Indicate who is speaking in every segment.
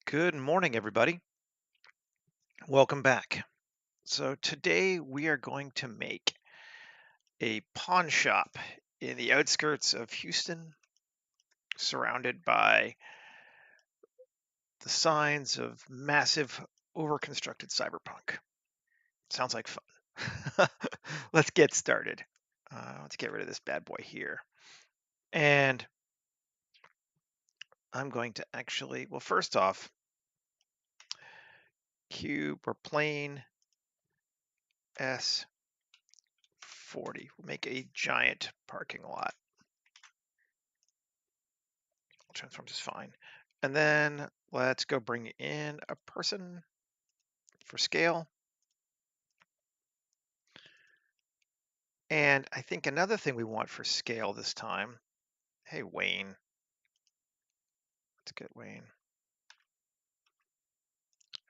Speaker 1: Good morning, everybody. Welcome back. So, today we are going to make a pawn shop in the outskirts of Houston, surrounded by the signs of massive, overconstructed cyberpunk. Sounds like fun. Let's get started. Let's get rid of this bad boy here. And I'm going to actually, well, first off, cube or plane S40. We'll make a giant parking lot. Transforms is fine. And then let's go bring in a person for scale. And I think another thing we want for scale this time, hey, Wayne. Let's get Wayne.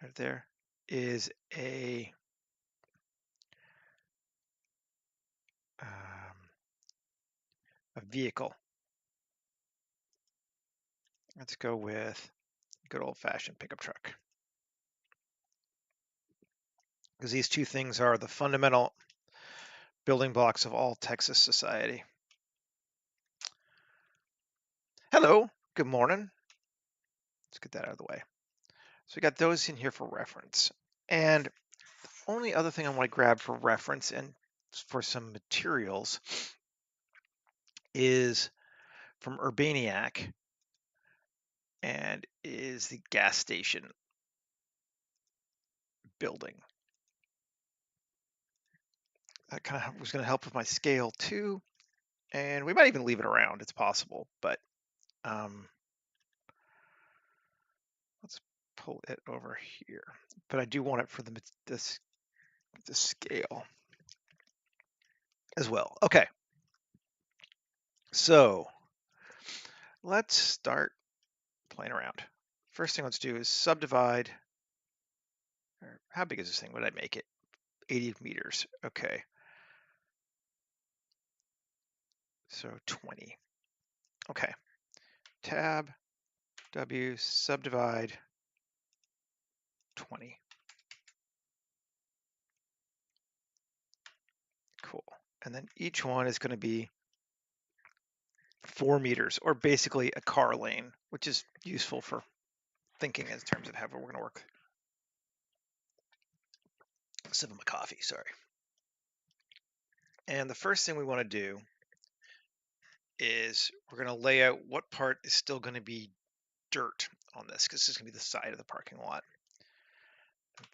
Speaker 1: Right there is um, a vehicle. Let's go with good old-fashioned pickup truck. Because these two things are the fundamental building blocks of all Texas society. Hello, good morning. Let's get that out of the way. So we got those in here for reference. And the only other thing I want to grab for reference and for some materials is from Urbaniac and is the gas station building. That kind of was going to help with my scale too. And we might even leave it around. It's possible, but let's pull it over here. But I do want it for the scale as well. Okay. So let's start playing around. First thing let's do is subdivide. How big is this thing? What did I make it? 80 meters. Okay. So 20. Okay. Tab W subdivide 20. Cool. And then each one is going to be 4 meters, or basically a car lane, which is useful for thinking in terms of how we're going to work. Sip of my coffee, sorry. And the first thing we want to do is we're going to lay out what part is still going to be dirt on this, because this is going to be the side of the parking lot.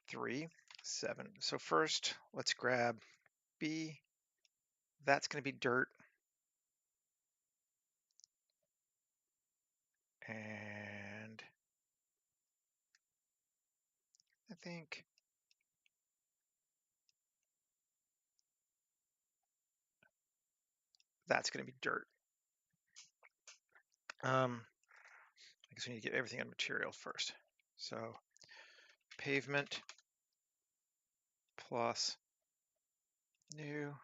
Speaker 1: 3, 7. So first, let's grab B. That's going to be dirt. And I think that's going to be dirt. I guess we need to get everything on material first. So pavement plus new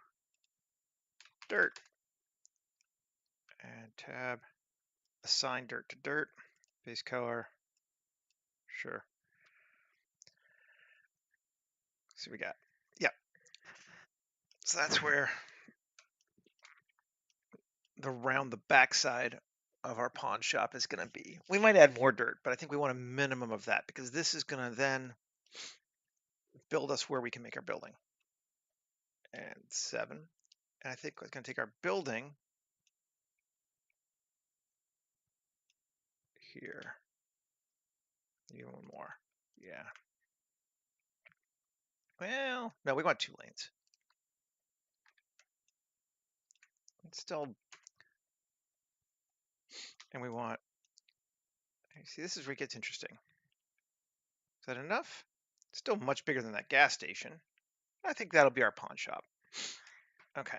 Speaker 1: dirt, and tab assign dirt to dirt, base color, sure. So we got, yeah. So that's where the backside of our pawn shop is going to be. We might add more dirt, but I think we want a minimum of that because this is going to then build us where we can make our building. And 7. And I think it's going to take our building here. Even more. Yeah. Well, no, we want 2 lanes. It's still, and we want, see, this is where it gets interesting. Is that enough? Still much bigger than that gas station. I think that'll be our pawn shop. Okay.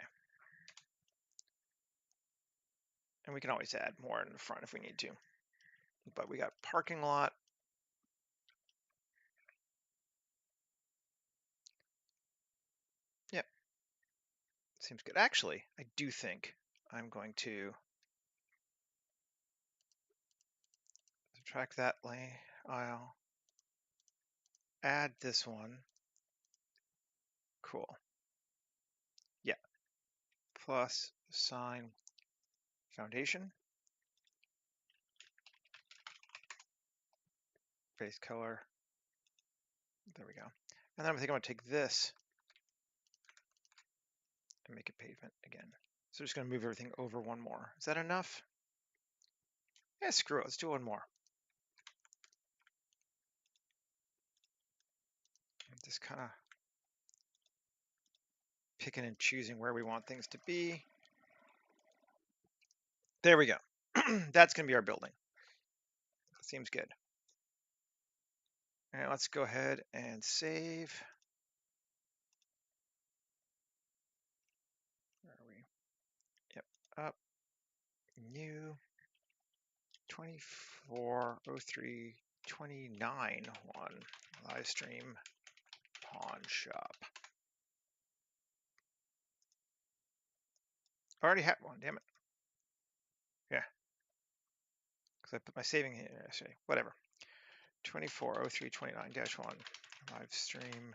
Speaker 1: And we can always add more in the front if we need to. But we got parking lot. Yep. Seems good. Actually, I do think I'm going to subtract that lane. I'll add this one. Cool. Yeah. Plus sign foundation. Base color. There we go. And then I think I'm going to take this and make it pavement again. So I'm just going to move everything over one more. Is that enough? Yeah, screw it. Let's do one more. Just kind of picking and choosing where we want things to be. There we go. That's going to be our building. Seems good. All right, let's go ahead and save. Where are we? Yep, up, new, 240329 one, live stream pawn shop. I already had one, damn it. Yeah, because I put my saving here, actually, whatever. 240329-1, live stream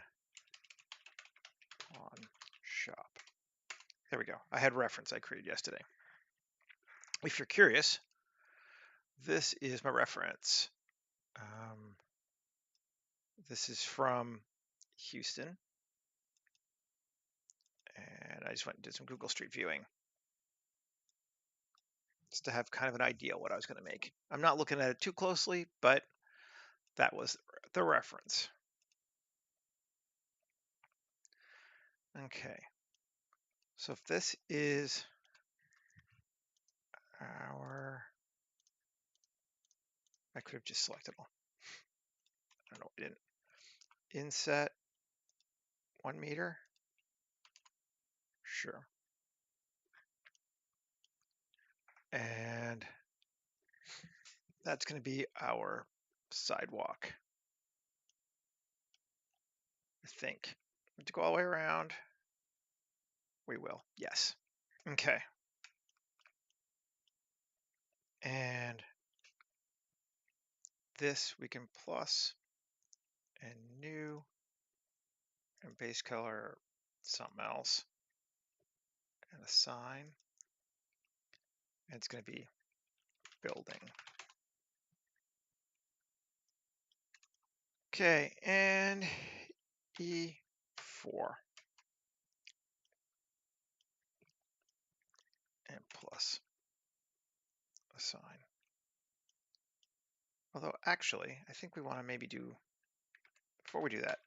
Speaker 1: pawn shop. There we go. I had reference I created yesterday. If you're curious, this is my reference. This is from Houston. And I just went and did some Google Street Viewing just to have kind of an idea what I was going to make. I'm not looking at it too closely, but that was the reference. Okay. So if this is our, I could have just selected all. I don't know, we didn't. Inset 1 meter. Sure. And that's going to be our sidewalk. I think. To go all the way around. We will. Yes. Okay. And this we can plus and new and base color something else and a sign. And it's going to be building. Okay, and E4 and plus a sign. Although actually, I think we want to maybe do, before we do that,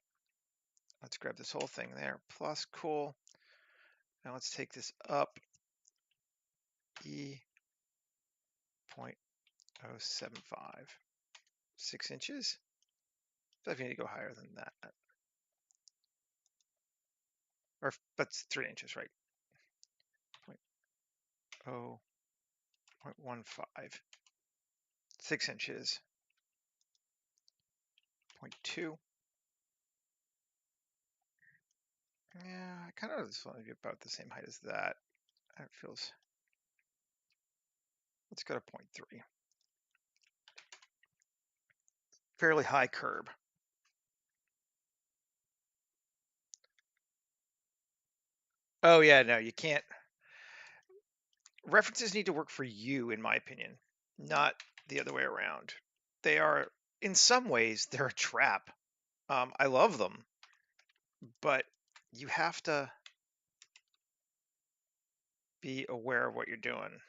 Speaker 1: let's grab this whole thing there, plus, cool. Now let's take this up E.075, 6 inches. I feel like we need to go higher than that. Or that's 3 inches, right? 0.15, 6 inches, 0.2. Yeah, I kind of just want to be about the same height as that. That feels, let's go to 0.3. Fairly high curb. Oh yeah, no, you can't. References need to work for you, in my opinion, not the other way around. They are, in some ways, they're a trap. I love them, but you have to be aware of what you're doing.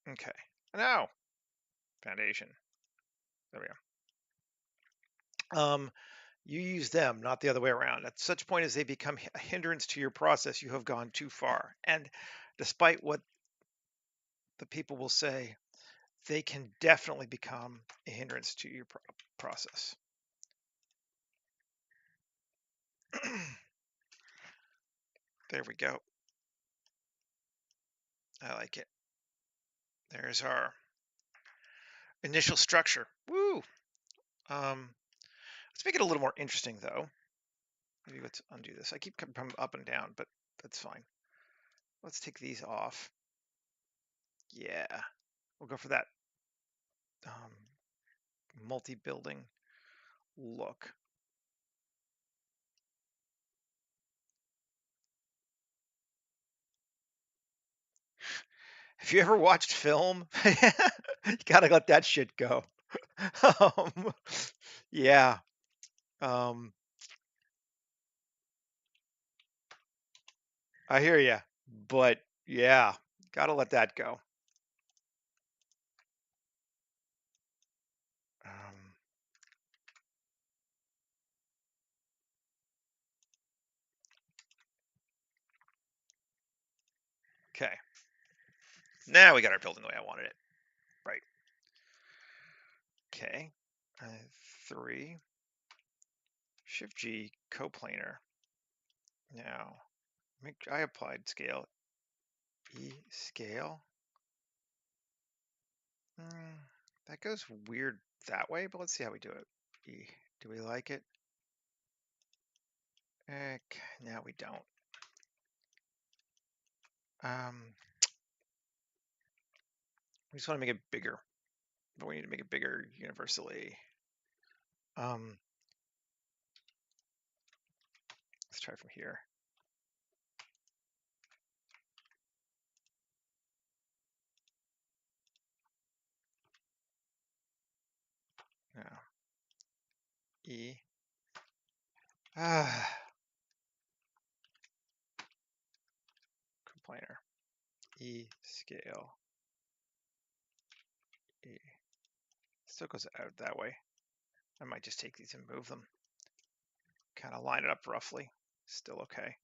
Speaker 1: Okay, now foundation. There we go. You use them, not the other way around. At such point as they become a hindrance to your process, you have gone too far. And despite what the people will say, they can definitely become a hindrance to your process. There we go. I like it. There's our initial structure. Woo! Let's make it a little more interesting, though. Maybe let's undo this. I keep coming up and down, but that's fine. Let's take these off. Yeah. We'll go for that multi-building look. Have you ever watched film? You gotta let that shit go. Um, yeah. Um, I hear you, but yeah, gotta let that go. Um, okay. Now we got our building the way I wanted it. Right. Okay. 3. Shift G coplanar. Now, I applied scale. E scale. That goes weird that way, but let's see how we do it. E. Do we like it? Now we don't. We just want to make it bigger, but we need to make it bigger universally. Let's try from here. Now, E. Coplanar. E scale. E. Still goes out that way. I might just take these and move them. Kind of line it up roughly. Still okay.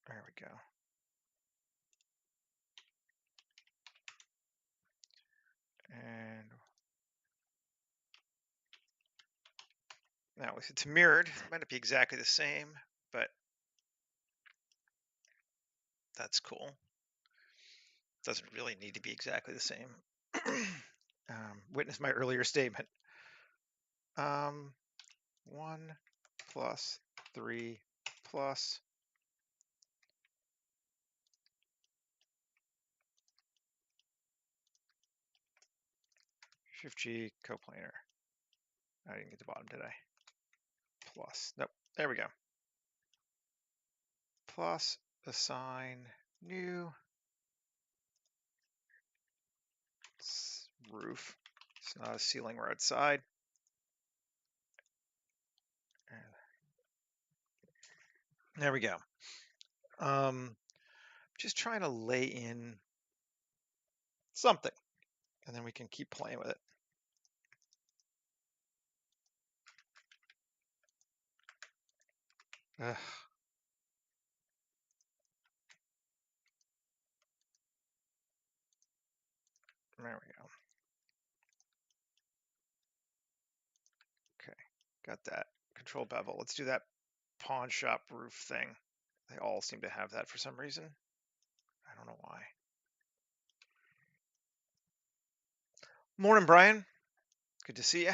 Speaker 1: There we go. And now if it's mirrored, it might not be exactly the same, but that's cool. Doesn't really need to be exactly the same. Witness my earlier statement. 1 plus 3 plus Shift G coplanar. I didn't get the bottom, did I? Plus. Nope. There we go. Plus assign new roof. It's not a ceiling, we're outside. There we go. Just trying to lay in something, and then we can keep playing with it. Ugh. There we go. Okay, got that. Control bevel. Let's do that pawn shop roof thing. They all seem to have that for some reason. I don't know why. Morning, Brian. Good to see you.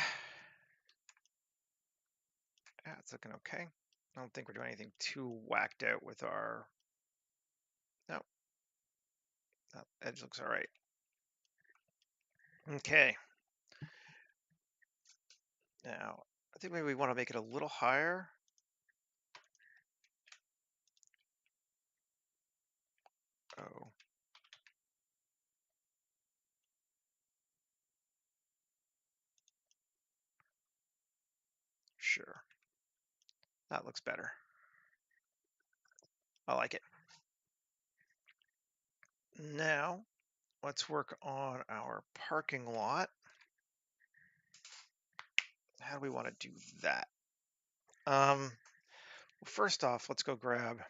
Speaker 1: Yeah, it's looking okay. I don't think we're doing anything too whacked out with our... No. That edge looks all right. Okay. Now, I think maybe we want to make it a little higher. Oh. Sure. That looks better. I like it. Now, let's work on our parking lot. How do we want to do that? Well, first off, let's go grab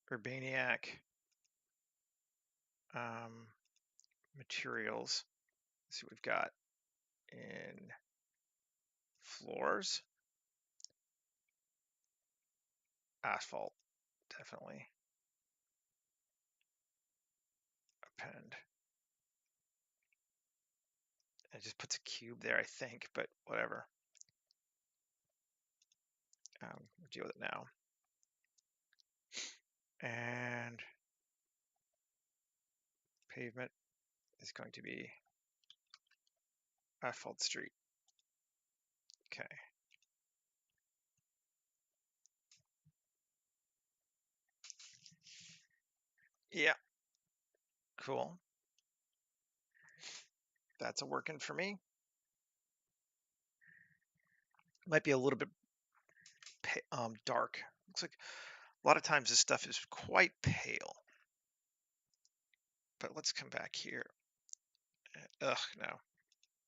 Speaker 1: Urbaniac materials. Let's see what we've got in floors. Asphalt, definitely. Append. It just puts a cube there, I think, but whatever. We'll deal with it now. And pavement is going to be asphalt street. Okay. Yeah. Cool. That's a working for me. Might be a little bit dark. Looks like a lot of times this stuff is quite pale. But let's come back here. Ugh, no.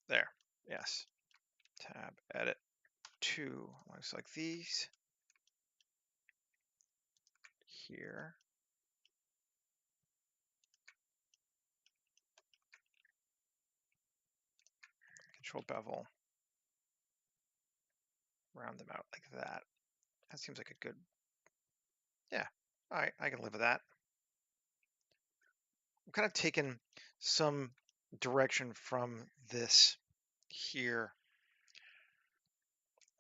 Speaker 1: There. Yes. Tab, edit. 2. Looks like these. Here. Control bevel. Round them out like that. That seems like a good, yeah. All right, I can live with that. I'm kind of taking some direction from this here.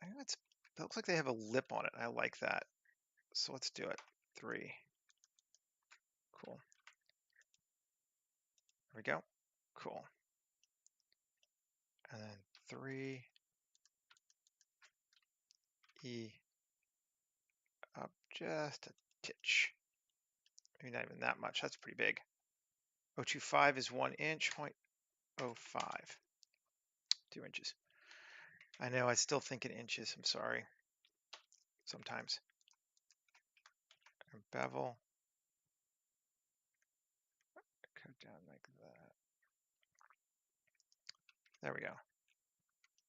Speaker 1: I think it looks like they have a lip on it. I like that. So let's do it. 3. Cool. There we go. Cool. And then 3. E up just a titch. Maybe not even that much. That's pretty big. 0.25 is 1 inch. 0.05. 2 inches. I know, I still think in inches. I'm sorry. Sometimes. And bevel. Cut down like that. There we go.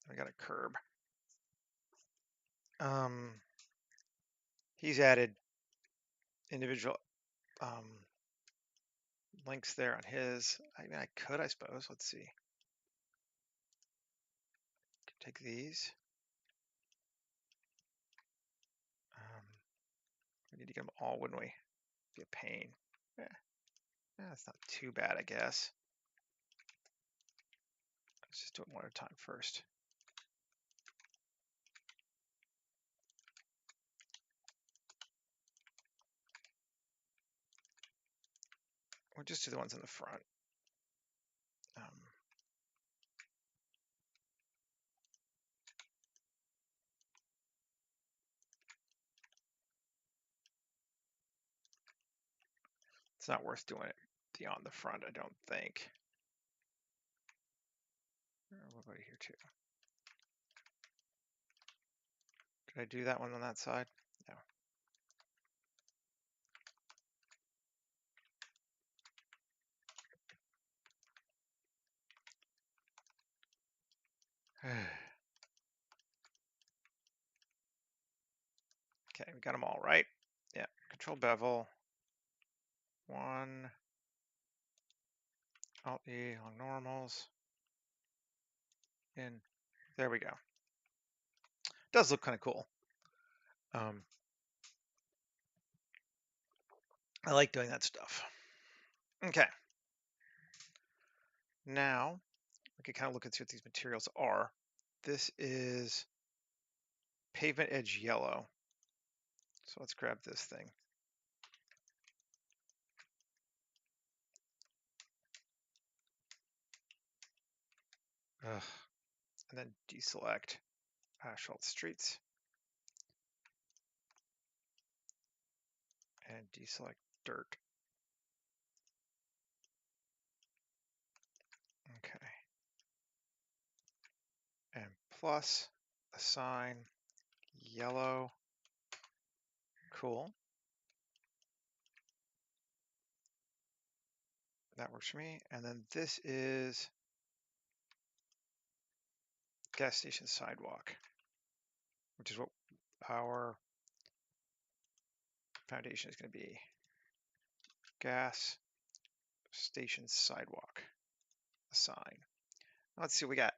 Speaker 1: We got a curb. He's added individual links there on his. I mean, I could, I suppose. Let's see. Take these. We need to get them all, wouldn't we? Be a pain. Yeah, that's not too bad, I guess. Let's just do it one at a time first. We'll just do the ones in the front. It's not worth doing it beyond the front, I don't think. What about here too? Did I do that one on that side? No. Okay, we got them all right. Yeah, control bevel. 1. Alt E on normals. And there we go. Does look kind of cool. I like doing that stuff. Okay. Now we can kind of look and see what these materials are. This is pavement edge yellow. So let's grab this thing. Ugh. And then deselect asphalt streets. And deselect dirt. Okay. And plus assign yellow. Cool. That works for me. And then this is gas station sidewalk, which is what our foundation is going to be. Gas station sidewalk. Assign. Let's see what we got.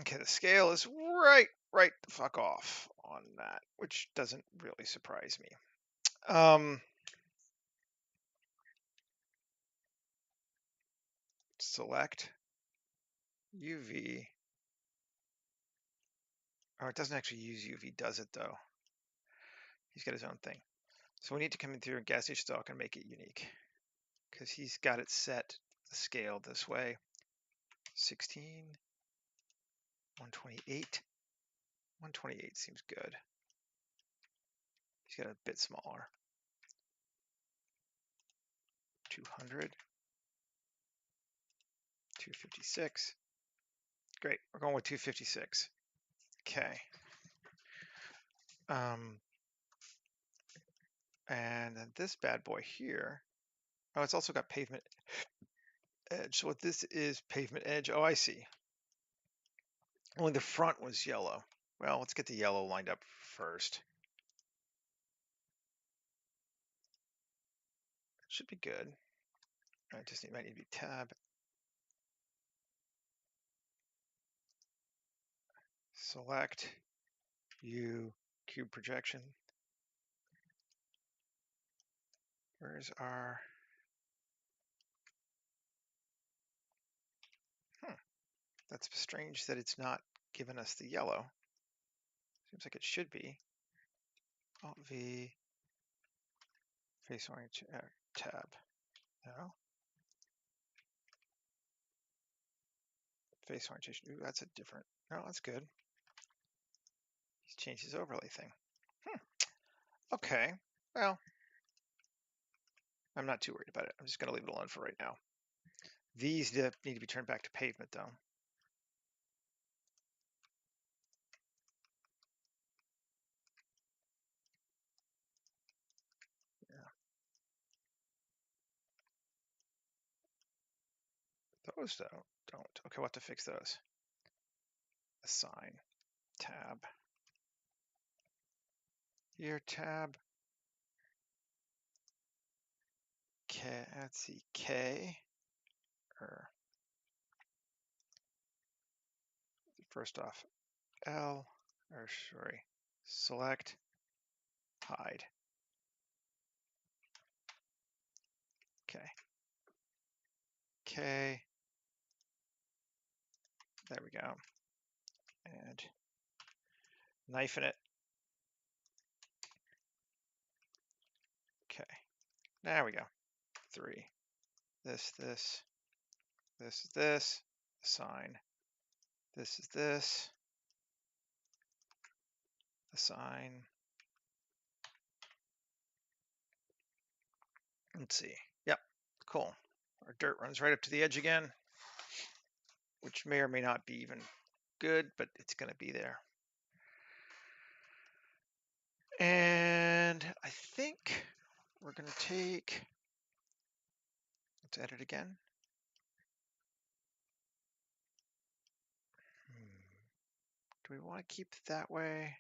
Speaker 1: Okay, the scale is right the fuck off on that, which doesn't really surprise me. Select UV Oh, it doesn't actually use UV, does it though? He's got his own thing. So we need to come in through a gas station stock and make it unique because he's got it set the scale this way. 16, 128. 128 seems good. He's got a bit smaller. 200. 256. Great, we're going with 256. Okay. And then this bad boy here. Oh, it's also got pavement edge. So what this is pavement edge. Oh, I see. Only the front was yellow. Well, let's get the yellow lined up first. Should be good. I just might need to be tab. Select U cube projection. Where's our? That's strange that it's not giving us the yellow. Seems like it should be. Alt V. Face orange tab. No. Face orientation. Ooh, that's a different. No, that's good. He's changed his overlay thing. Okay. Well, I'm not too worried about it. I'm just going to leave it alone for right now. These need to be turned back to pavement, though. Yeah. Those don't. Okay, we'll have to fix those. Assign. Tab. Here, tab. K. Let's see. K. First off, L. Or sorry. Select. Hide. Okay. K. There we go. And knife in it. Okay. There we go. 3. This. This is this. Assign. This is this. Assign. Let's see. Yep. Cool. Our dirt runs right up to the edge again, which may or may not be even good, but it's going to be there. And I think we're going to take, let's edit again. Do we want to keep it that way?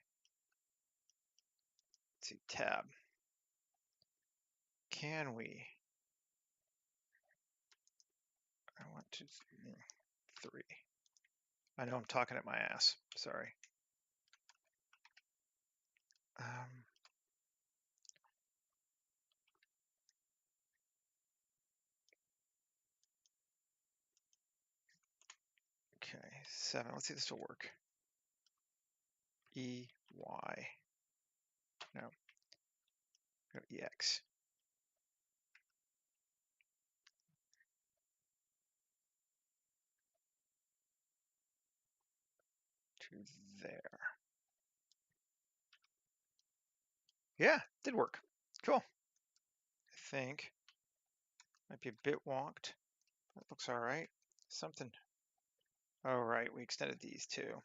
Speaker 1: Let's see, tab. Can we? I want to, 3. I know I'm talking at my ass. Sorry. Okay, 7. Let's see if this will work. E, Y. No. Go EX. To there. Yeah, did work. Cool. I think. Might be a bit wonked. That looks all right. Something. Oh, right. We extended these too.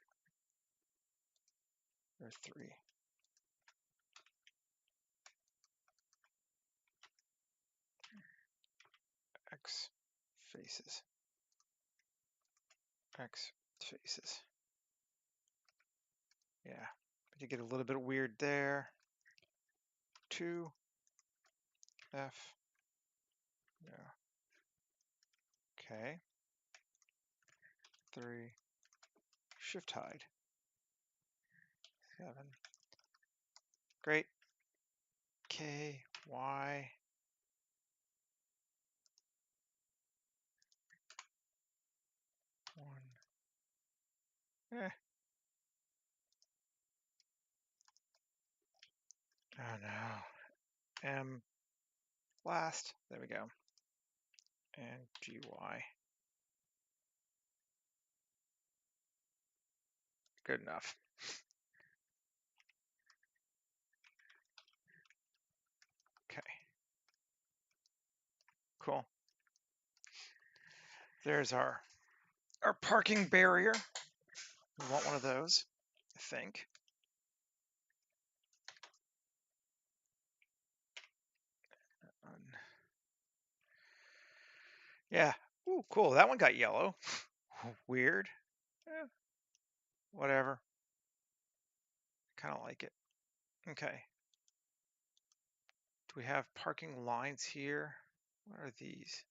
Speaker 1: Or 3. X faces. X faces. Yeah. But you get a little bit weird there. 2. F. No. Okay. 3. Shift hide. 7. Great. K, Y. 1. Oh no. M last. There we go. And GY. Good enough. Okay. Cool. There's our parking barrier. We want one of those, I think. Yeah. Ooh, cool. That one got yellow. Weird. Eh, whatever. Kind of like it. Okay. Do we have parking lines here? What are these?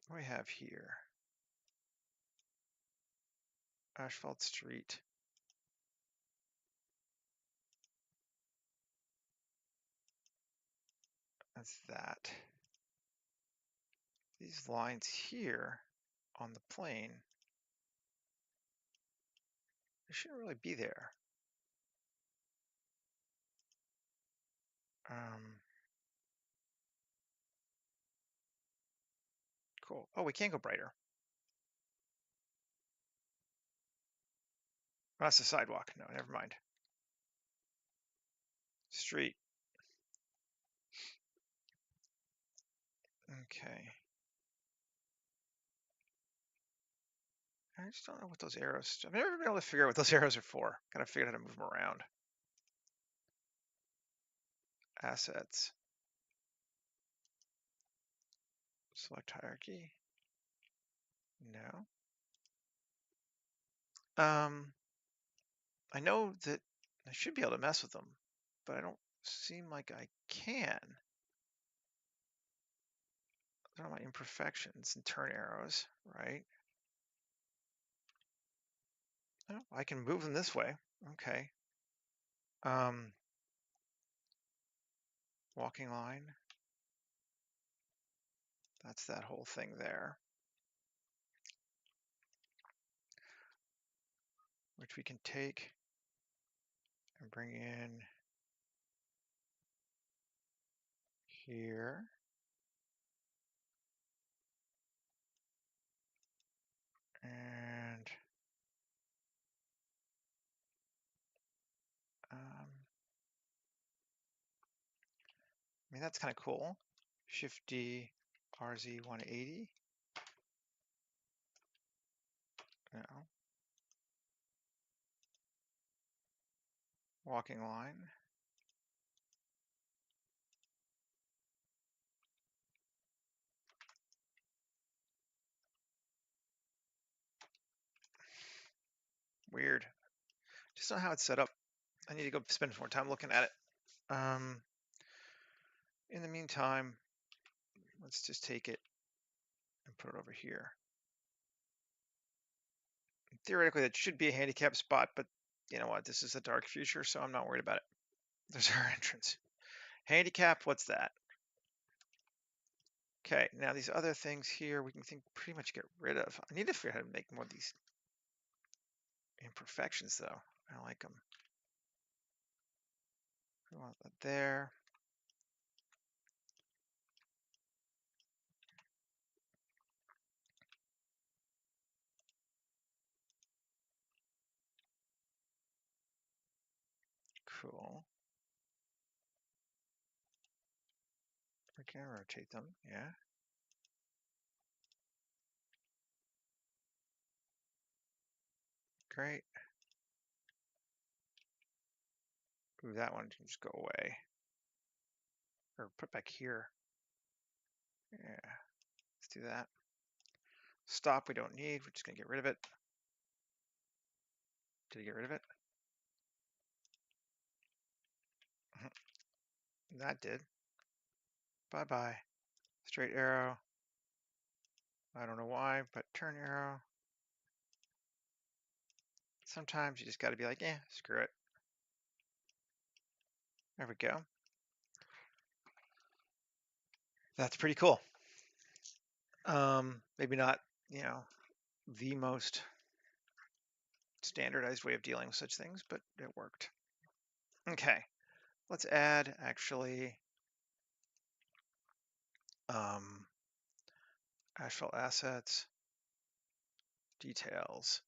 Speaker 1: What do we have here? Asphalt street. That's that. These lines here on the plane, they shouldn't really be there. Cool. Oh, we can go brighter. Oh, that's the sidewalk. No, never mind. Street. Okay. I just don't know what those arrows. I've never been able to figure out what those arrows are for. Gotta figure out how to move them around. Assets. Select hierarchy. No. I know that I should be able to mess with them, but I don't seem like I can. Those are my imperfections and turn arrows, right? Oh, I can move them this way. Okay. Walking line. That's that whole thing there. Which we can take and bring in here. And I mean, that's kind of cool. Shift D, RZ 180. No. Walking line. Weird. Just don't know how it's set up. I need to go spend more time looking at it. In the meantime, let's just take it and put it over here. Theoretically, that should be a handicap spot, but you know what? This is a dark future, so I'm not worried about it. There's our entrance. Handicap, what's that? Okay, now these other things here, we can pretty much get rid of. I need to figure out how to make more of these imperfections, though. I don't like them. We want that there. Cool. We can rotate them, yeah. Great. Ooh, that one can just go away. Or put back here. Yeah, let's do that. Stop we don't need, we're just gonna get rid of it. Did I get rid of it? That did. Bye-bye. Straight arrow. I don't know why, but turn arrow. Sometimes you just gotta be like, eh, screw it. There we go. That's pretty cool. Maybe not, the most standardized way of dealing with such things, but it worked. Okay, let's add actually asphalt assets, details.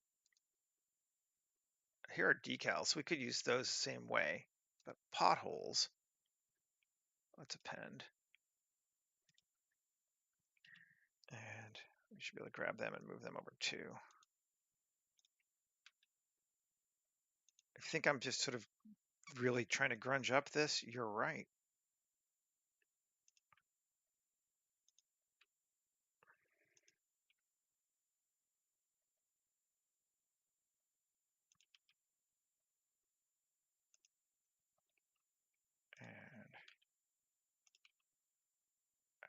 Speaker 1: Here are decals. We could use those the same way, but potholes, let's append. And we should be able to grab them and move them over too. I think I'm just sort of really trying to grunge up this. You're right. And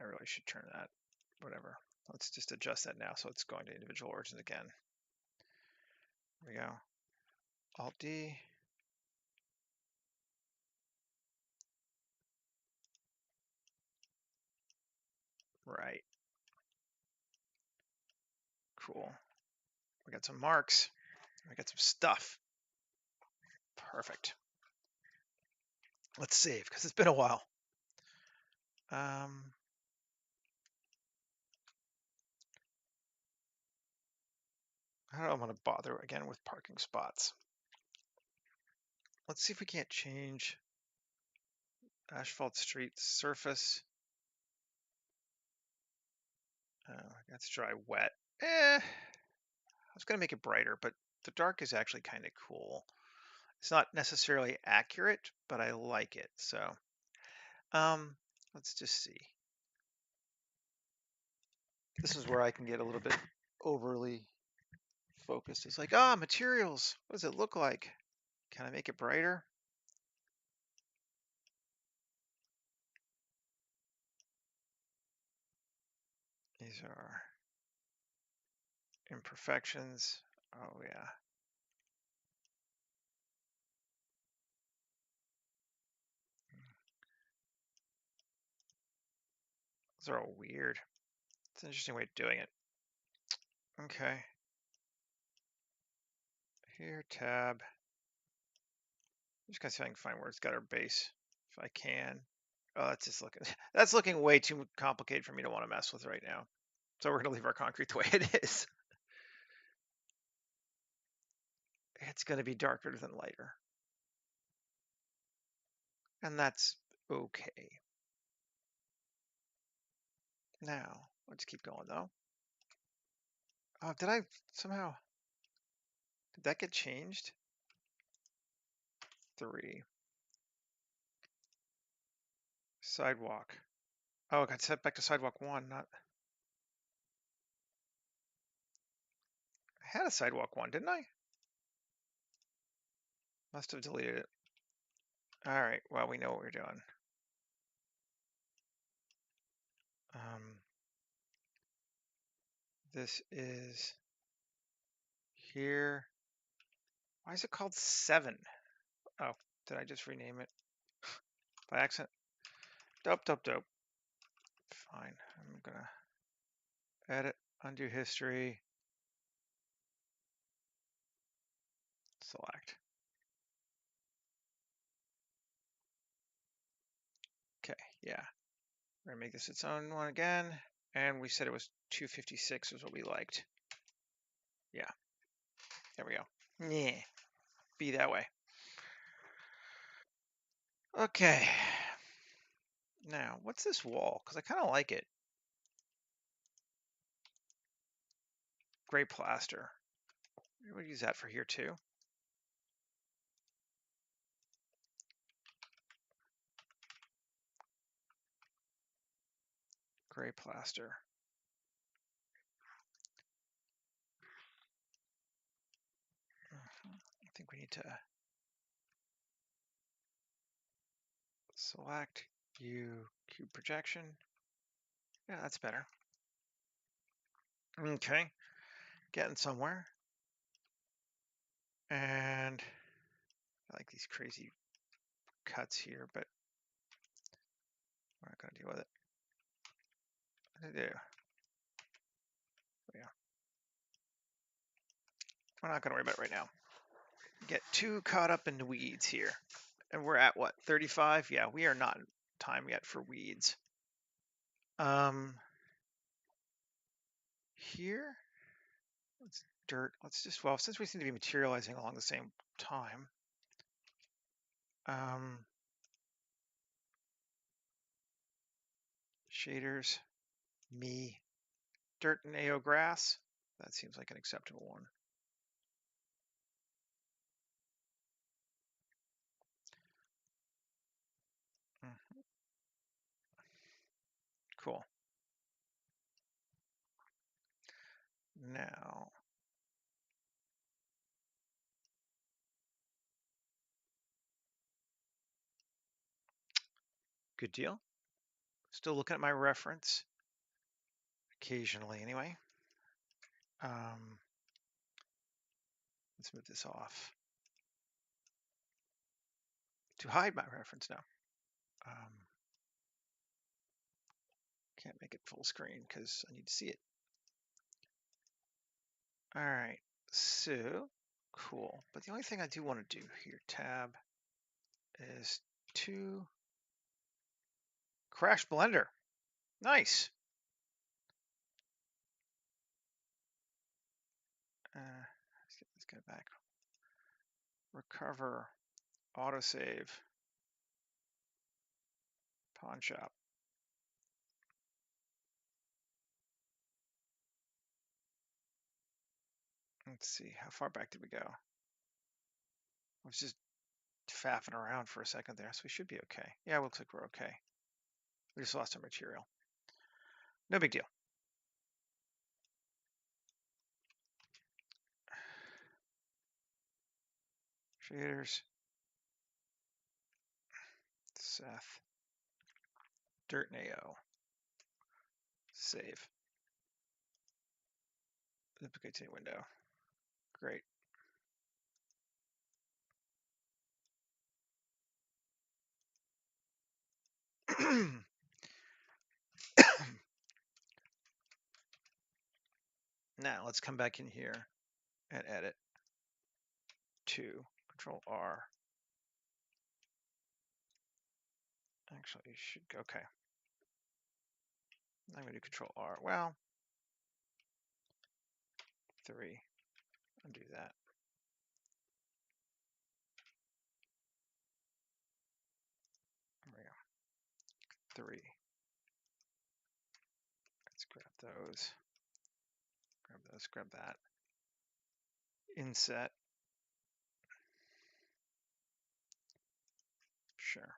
Speaker 1: I really should turn that, whatever. Let's just adjust that now so it's going to individual origins again. There we go. Alt D. Right. Cool. We got some marks. We got some stuff. Perfect. Let's save because it's been a while. I don't want to bother again with parking spots. Let's see if we can't change asphalt street surface. That's dry wet. I was gonna make it brighter, but the dark is actually kind of cool. It's not necessarily accurate, but I like it. So let's just see. This is where I can get a little bit overly focused. It's like, materials. What does it look like? Can I make it brighter? These are imperfections. Oh yeah. Those are all weird. It's an interesting way of doing it. Okay. Here, tab. I'm just gonna see if I can find where it's got our base, if I can. Oh, that's just looking, that's looking way too complicated for me to want to mess with right now. So we're gonna leave our concrete the way it is. It's gonna be darker than lighter. And that's okay. Now, let's keep going though. Oh, did I somehow, did that get changed? 3. Sidewalk. Oh, it got set back to sidewalk 1, not, I had a sidewalk 1, didn't I? Must have deleted it. All right, well, we know what we're doing. This is here. Why is it called 7? Oh, did I just rename it by accident? Dope, dope, dope. Fine. I'm gonna edit, undo history, select. Okay, yeah. We're gonna make this its own one again. And we said it was 256 was what we liked. Yeah. There we go. Yeah. Be that way. Okay. Now, what's this wall? Because I kind of like it. Gray plaster. We would use that for here too. Gray plaster. I think we need to select view cube projection. Yeah, that's better. Okay, getting somewhere. And I like these crazy cuts here, but we're not going to deal with it. What do I do? Yeah. We're not going to worry about it right now. Get too caught up in the weeds here. And we're at what, 35? Yeah, we are not in time yet for weeds. Here, it's dirt. Let's just, well, since we seem to be materializing along the same time, shaders, me, dirt and AO grass. That seems like an acceptable one. Cool. Now, good deal. Still looking at my reference, occasionally anyway. Let's move this off to hide my reference now. Can't make it full screen because I need to see it. All right, so cool. But the only thing I do want to do here, tab, is to crash Blender. Nice. Let's get this guy back. Recover, autosave, pawn shop. Let's see, how far back did we go? I was just faffing around for a second there, so we should be okay. Yeah, it looks like we're okay. We just lost our material. No big deal. Shaders, Seth, dirt and AO, save. Duplicate to window. Great. Now let's come back in here and edit to Control R. Actually, you should go, okay. I'm gonna do Control R. Well, 3, undo that. There we go. 3. Let's grab those. Grab those, grab that. Inset. Sure.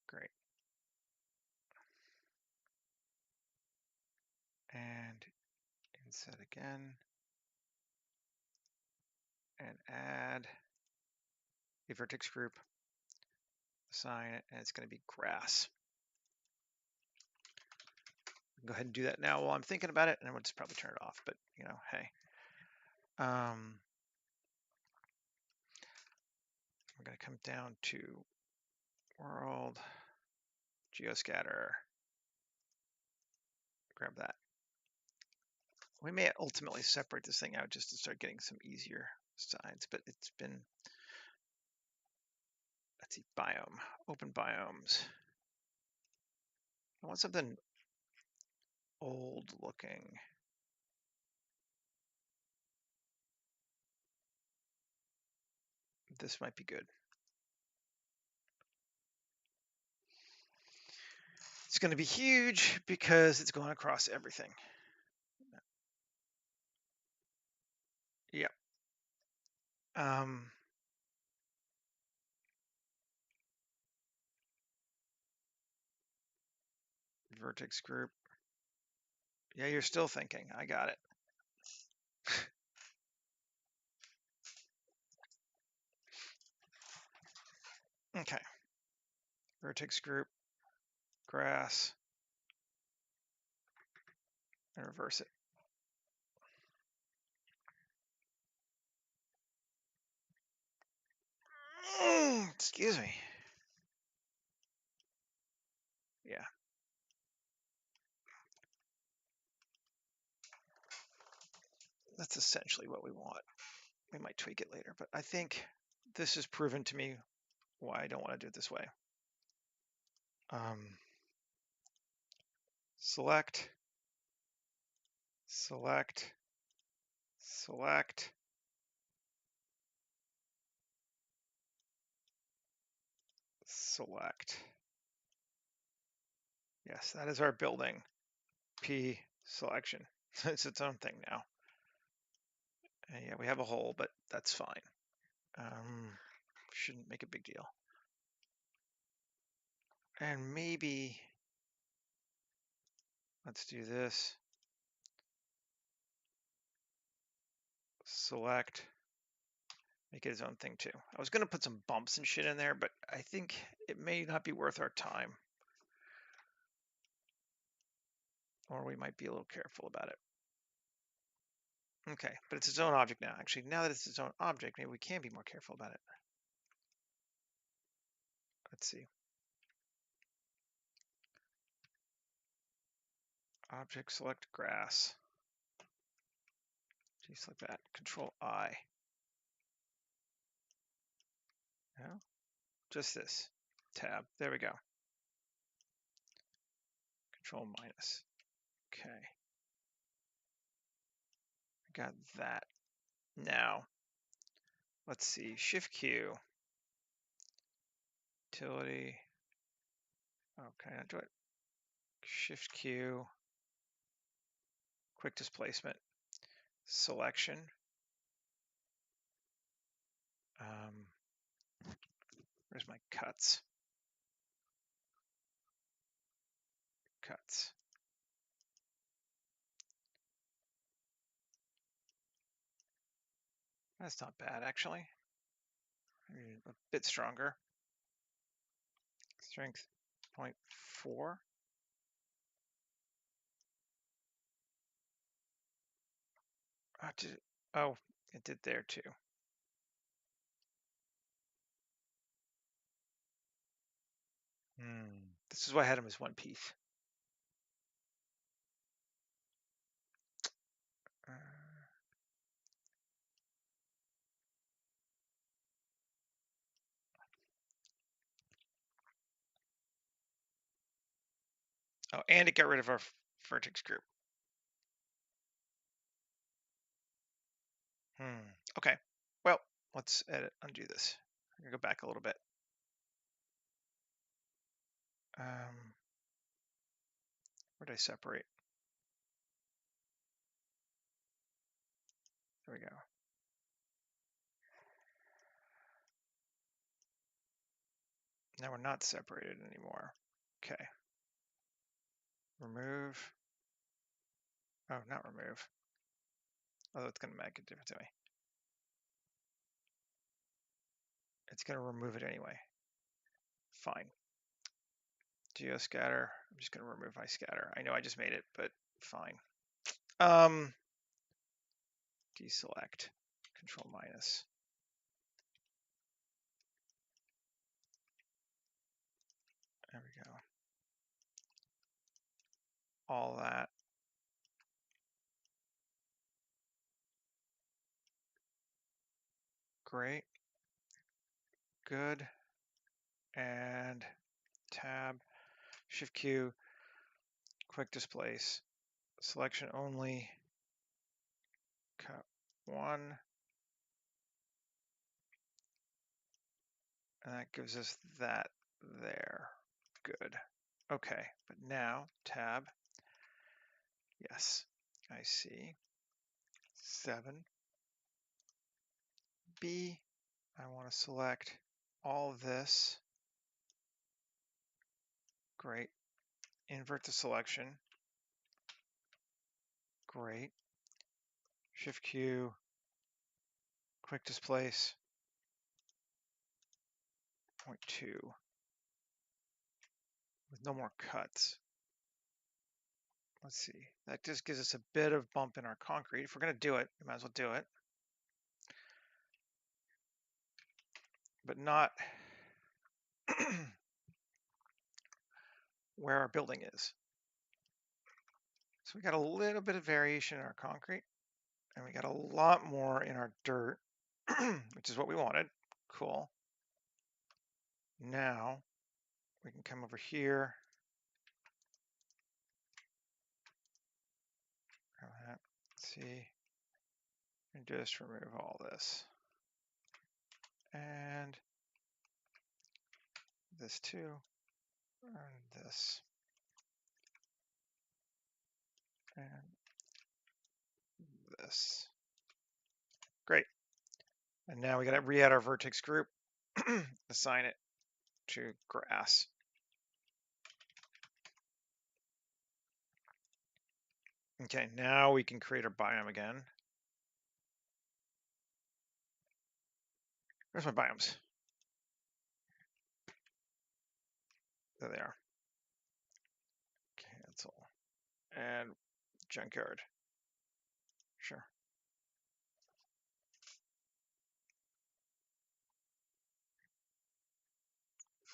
Speaker 1: Great. And inset again. And add a vertex group. Assign it, and it's going to be grass. Go ahead and do that now while I'm thinking about it, and we'll just probably turn it off, but you know, hey. We're going to come down to world, geoscatter, grab that. We may ultimately separate this thing out just to start getting some easier signs, but it's been, let's see, biome, open biomes. I want something old looking. This might be good. It's going to be huge because it's going across everything. Yep. Vertex group. Yeah, you're still thinking. I got it. Okay. Vertex group, grass, and reverse it. Excuse me. Yeah. That's essentially what we want. We might tweak it later, but I think this has proven to me why I don't want to do it this way. Select, select, select, select. Yes, that is our building. P selection. It's its own thing now. And yeah, we have a hole, but that's fine. Shouldn't make a big deal. And maybe let's do this. Select. Make it his own thing too. I was going to put some bumps and shit in there, but I think it may not be worth our time. Or we might be a little careful about it. Okay, but it's its own object now. Actually, now that it's its own object, maybe we can be more careful about it. Let's see. Object select grass. Select that. Control I. No, just this. Tab. There we go. Control minus. Okay. Got that. Now, let's see. Shift Q. Utility. Okay, I do it. Shift Q. Quick displacement. Selection. Where's my cuts? Cuts. That's not bad, actually. A bit stronger. Strength 0.4. Oh, it did there too. This is why I had him as one piece. Oh, and it got rid of our vertex group. Okay. Well, let's undo this. I'm gonna go back a little bit. Where did I separate? There we go. Now we're not separated anymore. Okay. Remove. Oh, not remove. Although it's going to make a difference anyway. It's going to remove it anyway. Fine. Geoscatter. I'm just going to remove my scatter. I know I just made it, but fine. Deselect. Control minus. There we go. All that. Great. Good. And tab. Shift Q. Quick displace. Selection only. Cut 1. And that gives us that there. Good. Okay, but now tab. Yes, I see. 7. B. I want to select all of this. Great. Invert the selection. Great. Shift Q. Quick displace. 0.2. With no more cuts. Let's see. That just gives us a bit of bump in our concrete. If we're going to do it, we might as well do it. But not where our building is. So we got a little bit of variation in our concrete, and we got a lot more in our dirt, which is what we wanted. Cool. Now we can come over here. Let's see, and just remove all this. And this too, and this. And this. Great. And now we got to re-add our vertex group, assign it to grass. Okay, now we can create our biome again. Where's my biomes? There they are. Cancel. And junkyard. Sure.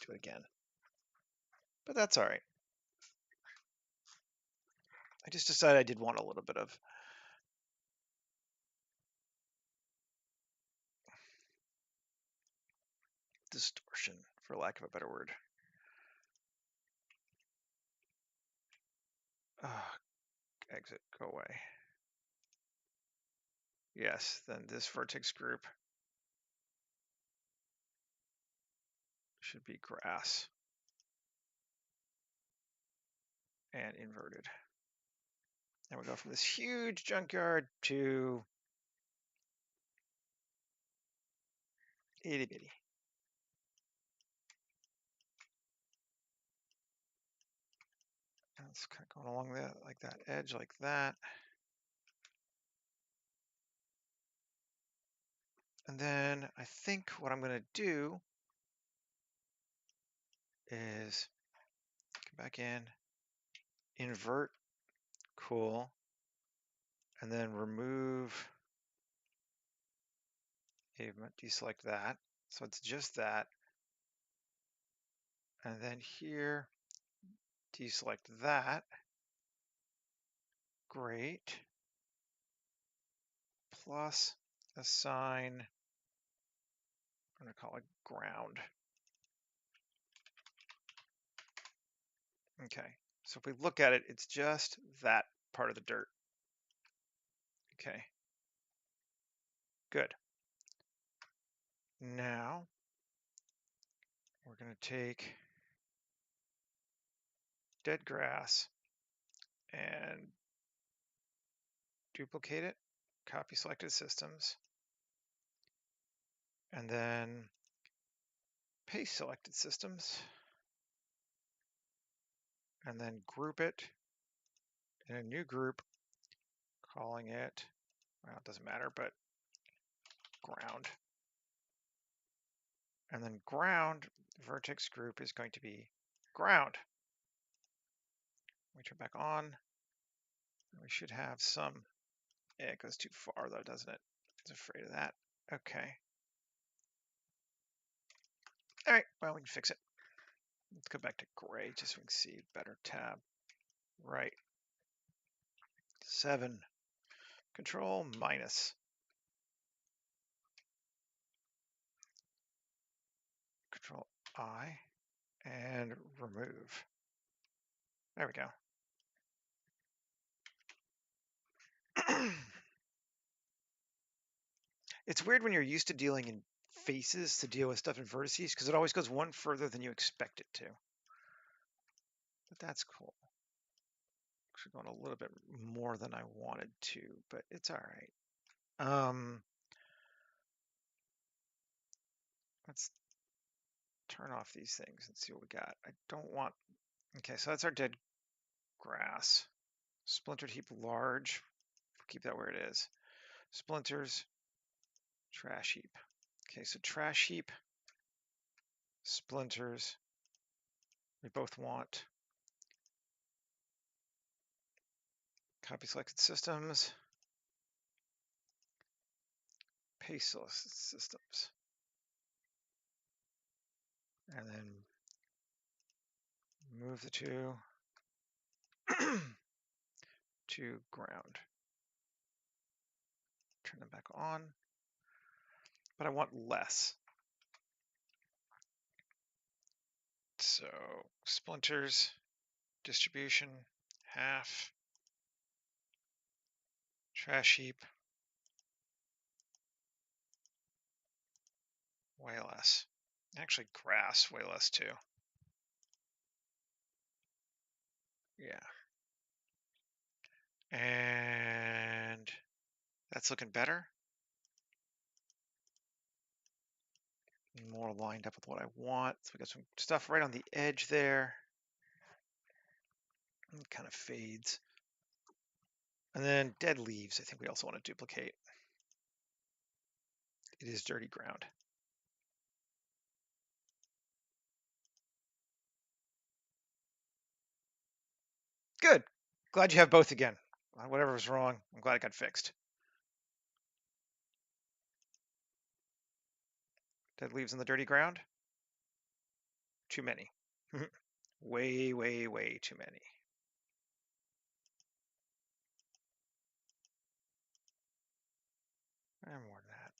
Speaker 1: Do it again. But that's all right. I just decided I did want a little bit of distortion, for lack of a better word. Exit, go away. Yes, then this vertex group should be grass and inverted. And we go from this huge junkyard to itty bitty. And it's kind of going along that, like that edge, like that. And then I think what I'm going to do is come back in, invert, cool, and then remove pavement, deselect that. So it's just that. And then here, deselect that. Great. Plus assign, I'm going to call it ground. Okay, so if we look at it, it's just that part of the dirt. Okay, good. Now we're going to take dead grass and duplicate it, copy selected systems, and then paste selected systems, and then group it in a new group, calling it, well, it doesn't matter, but ground. And then ground, vertex group is going to be ground. We turn back on. We should have some, yeah, it goes too far though, doesn't it? I was afraid of that. Okay. All right, well, we can fix it. Let's go back to gray just so we can see better. Tab, right. 7, control minus. Control I and remove. There we go. It's weird when you're used to dealing in faces to deal with stuff in vertices because it always goes one further than you expect it to. But that's cool. Actually going a little bit more than I wanted to, but it's all right. Let's turn off these things and see what we got. I don't want, okay, so that's our dead grass. Splintered heap large, keep that where it is. Splinters, trash heap. Okay, so trash heap, splinters, we both want. Copy selected systems, paste selected systems. and then move the two to ground. Turn them back on, but I want less. So splinters, distribution, half, trash heap, way less. Actually, grass, way less too. Yeah. And that's looking better. More lined up with what I want. So we got some stuff right on the edge there. It kind of fades. And then dead leaves, I think we also want to duplicate. It is dirty ground. Good. Glad you have both again. Whatever was wrong, I'm glad it got fixed. Dead leaves in the dirty ground? Too many. Way, way, way too many. And more than that.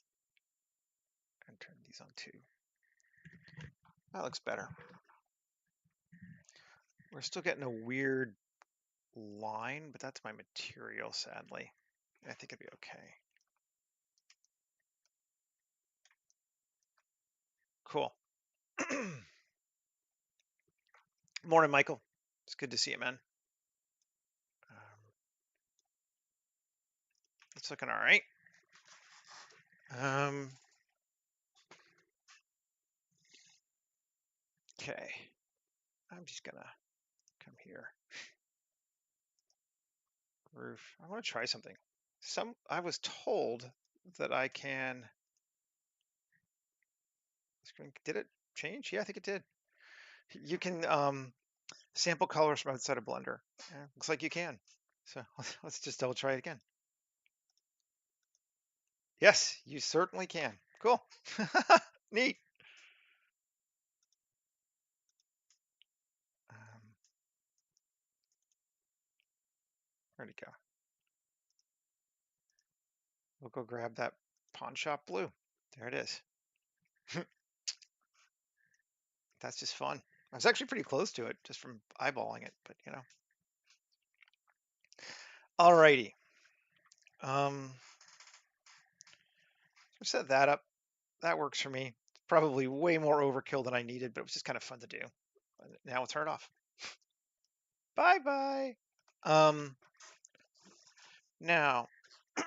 Speaker 1: And turn these on too. That looks better. We're still getting a weird line, but that's my material, sadly. I think it'd be okay. Cool. Morning, Michael. It's good to see you, man. It's looking all right. Okay. I'm just gonna come here. Roof. I want to try something. I was told that I can. Screen. Did it change? Yeah, I think it did. You can sample colors from outside of Blender. Yeah, looks like you can. So let's just double try it again. Yes, you certainly can. Cool. Neat. Where'd it go? We'll go grab that pawn shop blue. There it is. That's just fun. I was actually pretty close to it just from eyeballing it, but you know. Alrighty. Set that up. That works for me. Probably way more overkill than I needed, but it was just kind of fun to do. Now we'll turn it off. Bye-bye. Now,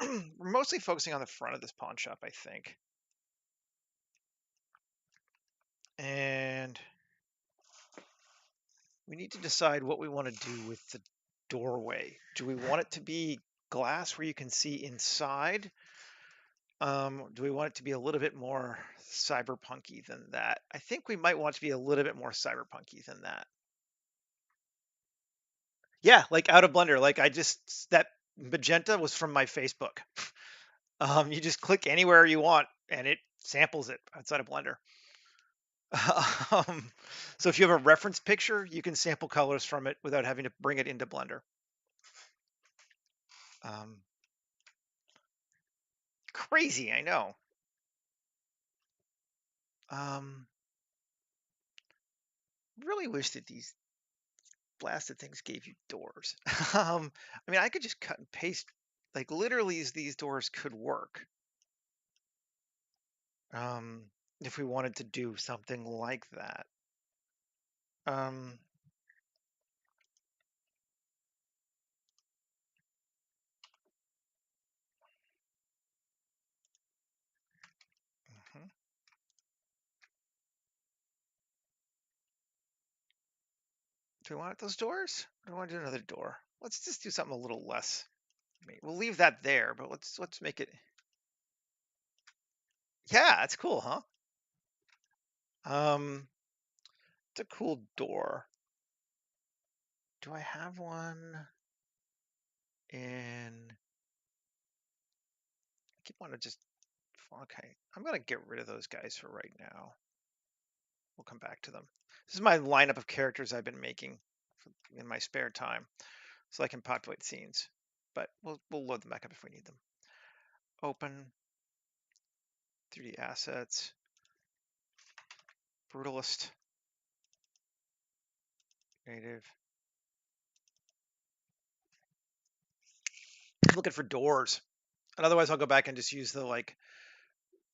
Speaker 1: we're mostly focusing on the front of this pawn shop, I think. And we need to decide what we want to do with the doorway. Do we want it to be glass where you can see inside? Do we want it to be a little bit more cyberpunky than that? I think we might want it to be a little bit more cyberpunky than that. Yeah, like out of Blender. Like that magenta was from my Facebook. You just click anywhere you want and it samples it outside of Blender. So if you have a reference picture, you can sample colors from it without having to bring it into Blender. Crazy, I know. Really wish that these blasted things gave you doors. I mean, I could just cut and paste. Like literally, these doors could work. If we wanted to do something like that. Mhm. Do we want those doors? Or do we want to do another door? Let's just do something a little less. We'll leave that there, but let's make it. Yeah, that's cool, huh? It's a cool door. Do I have one in? I keep wanting to just. Okay, I'm gonna get rid of those guys for right now. We'll come back to them. This is my lineup of characters I've been making in my spare time, so I can populate scenes. But we'll load them back up if we need them. Open 3D assets, brutalist, native. Looking for doors, and otherwise I'll go back and just use the like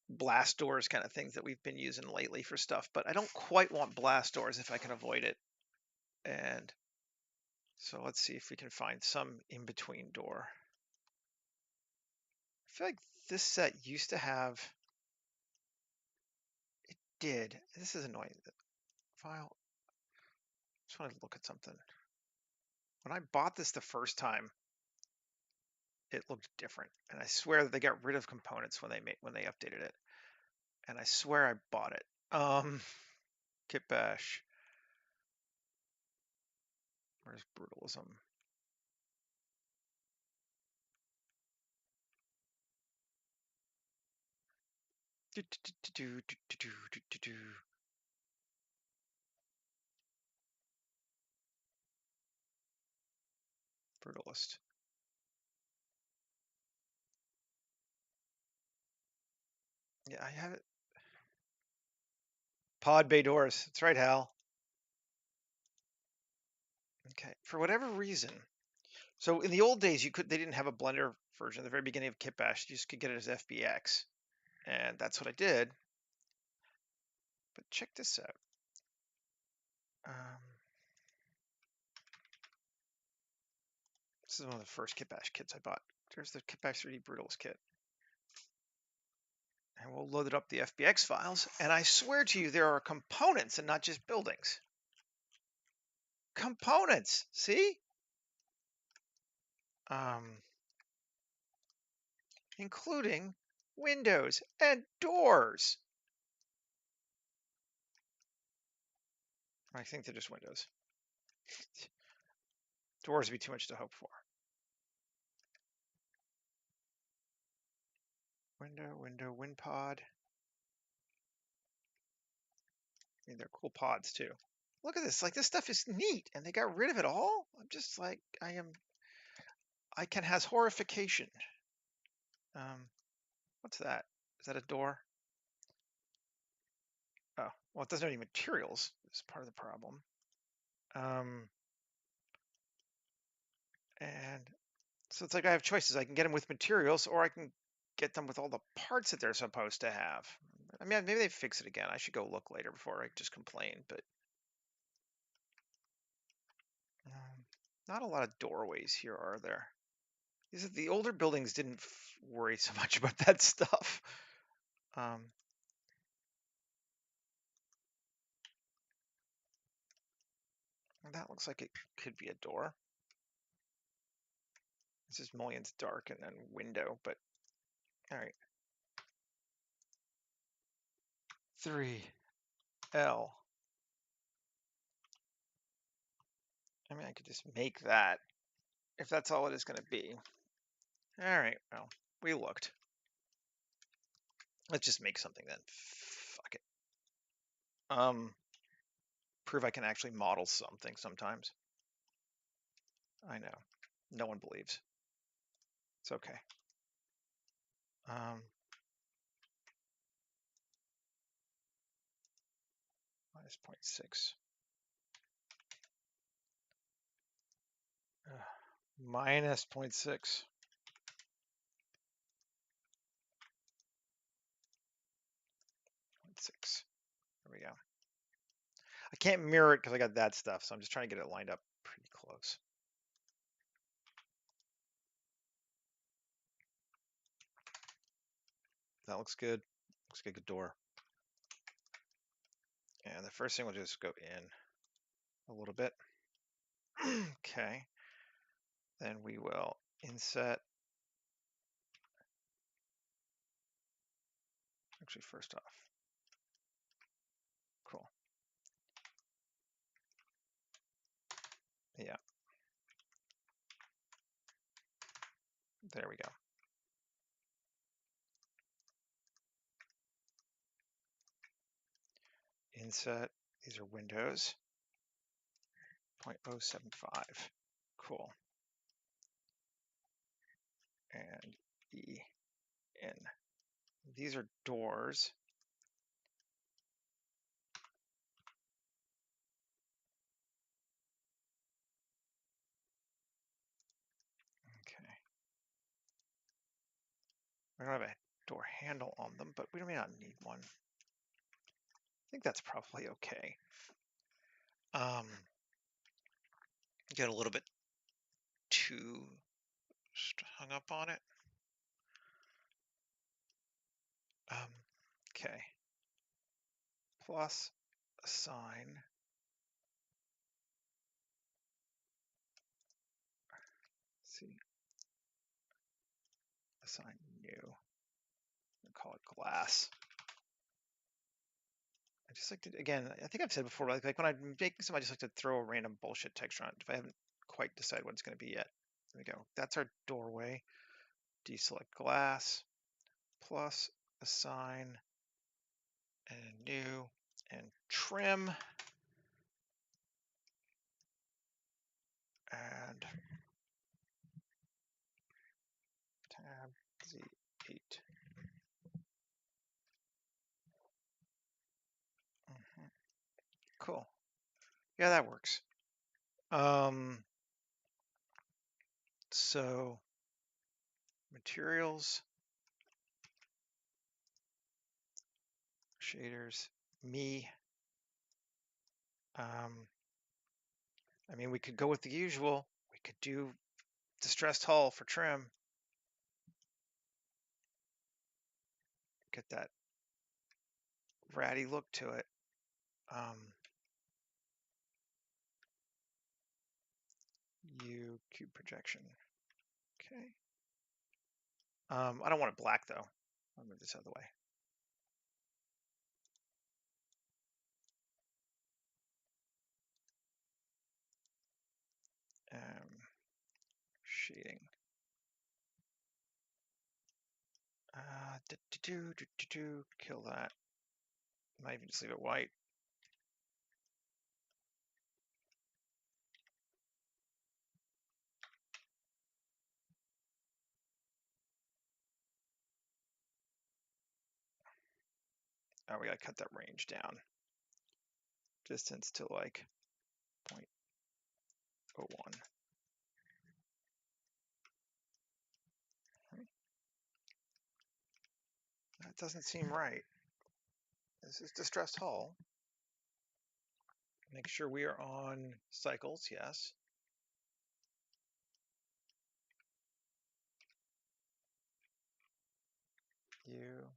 Speaker 1: blast doors kind of things that we've been using lately for stuff. But I don't quite want blast doors if I can avoid it. And so let's see if we can find some in between door. I feel like this set used to have. It did. This is annoying. File. Just want to look at something. When I bought this the first time, it looked different, and I swear that they got rid of components when they updated it. And I swear I bought it. Kit Bash. Where's brutalism? Brutalist. Yeah, I have it. Pod bay doors. That's right, Hal. Okay. For whatever reason. So in the old days, they didn't have a Blender version. At the very beginning of Kit Bash, you just could get it as FBX, and that's what I did. But check this out. This is one of the first Kit Bash kits I bought. There's the Kit Bash 3D Brutalist kit. And we'll load it up the FBX files. And I swear to you, there are components and not just buildings. Components, see? Including windows and doors. I think they're just windows. Doors would be too much to hope for. Window, wind pod. I mean, they're cool pods too. Look at this. Like, this stuff is neat, and they got rid of it all. I'm just like, I can has horrification. What's that? Is that a door? Oh, well, it doesn't have any materials. It's part of the problem. And so it's like I have choices. I can get them with materials, or I can get them with all the parts that they're supposed to have. I mean, maybe they fix it again. I should go look later before I just complain, but not a lot of doorways here, are there? The older buildings didn't worry so much about that stuff. That looks like it could be a door. This is Mullion's dark and then window, but all right. 3L. I mean, I could just make that if that's all it is going to be. All right, well, we looked. Let's just make something then. Fuck it. Prove I can actually model something sometimes. I know. No one believes. It's okay. Minus 0.6. Minus 0.6. 0.6. There we go. I can't mirror it because I got that stuff, so I'm just trying to get it lined up pretty close. That looks good. Looks like a good door. And the first thing we'll just go in a little bit. Okay. Then we will inset. Actually, first off. Cool. Yeah. There we go. Inset. These are windows. 0.075. Cool. And E in. These are doors. Okay. We don't have a door handle on them, but we may not need one. I think that's probably okay. Get a little bit too hung up on it. Okay. Plus assign. Let's see. Assign new. I'll call it glass. I just like to, again, I think I've said before, like when I'm making something, I just like to throw a random bullshit texture on it if I haven't quite decided what it's going to be yet. There we go. That's our doorway. Deselect glass, plus assign, and new, and trim, and tab Z8. Cool. Yeah, that works. So materials, shaders, me. I mean, we could go with the usual. We could do distressed hull for trim. Get that ratty look to it. U cube projection. Okay. I don't want it black though. I'll move this out of the way. Shading. Kill that. Might even just leave it white. Oh, we gotta cut that range down. Distance to like 0.01. That doesn't seem right. This is distressed hull. Make sure we are on cycles, yes. U.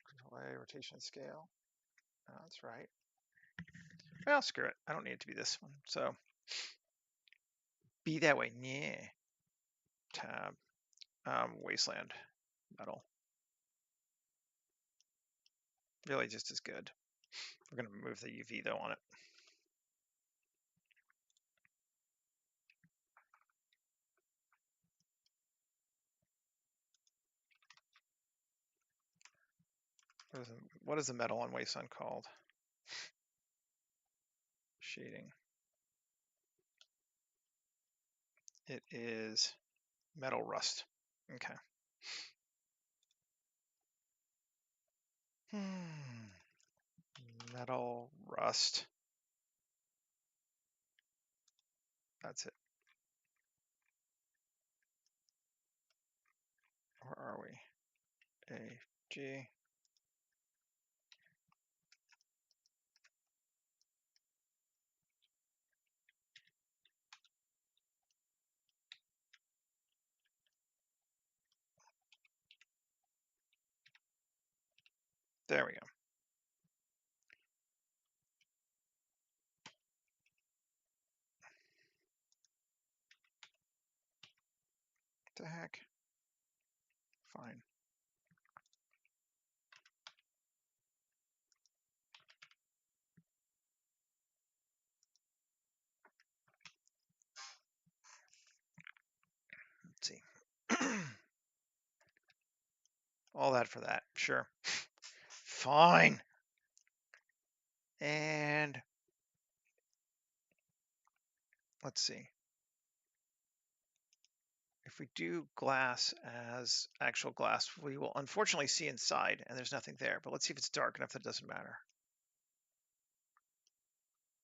Speaker 1: Control A, rotation scale. Oh, that's right. Well, screw it. I don't need it to be this one. So be that way. Yeah. Tab. Wasteland. Metal. Really just as good. We're going to move the UV though on it. What is the metal on Wasteland called? Shading. It is metal rust. Okay. Metal rust. That's it. Where are we? A, G. There we go. What the heck? Fine. Let's see. All that for that, sure. Fine. And let's see. If we do glass as actual glass, we will unfortunately see inside, and there's nothing there. But let's see if it's dark enough that it doesn't matter.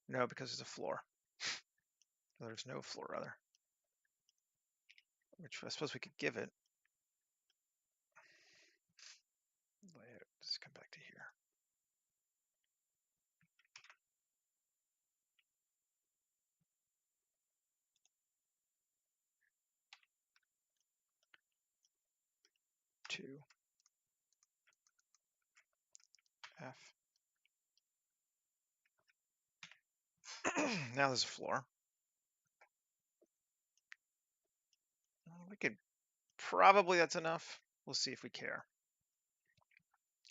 Speaker 1: No, because there's a floor. There's no floor, rather. Which I suppose we could give it. Let's come back to here. Two. F. Now there's a floor. We could probably, that's enough. We'll see if we care.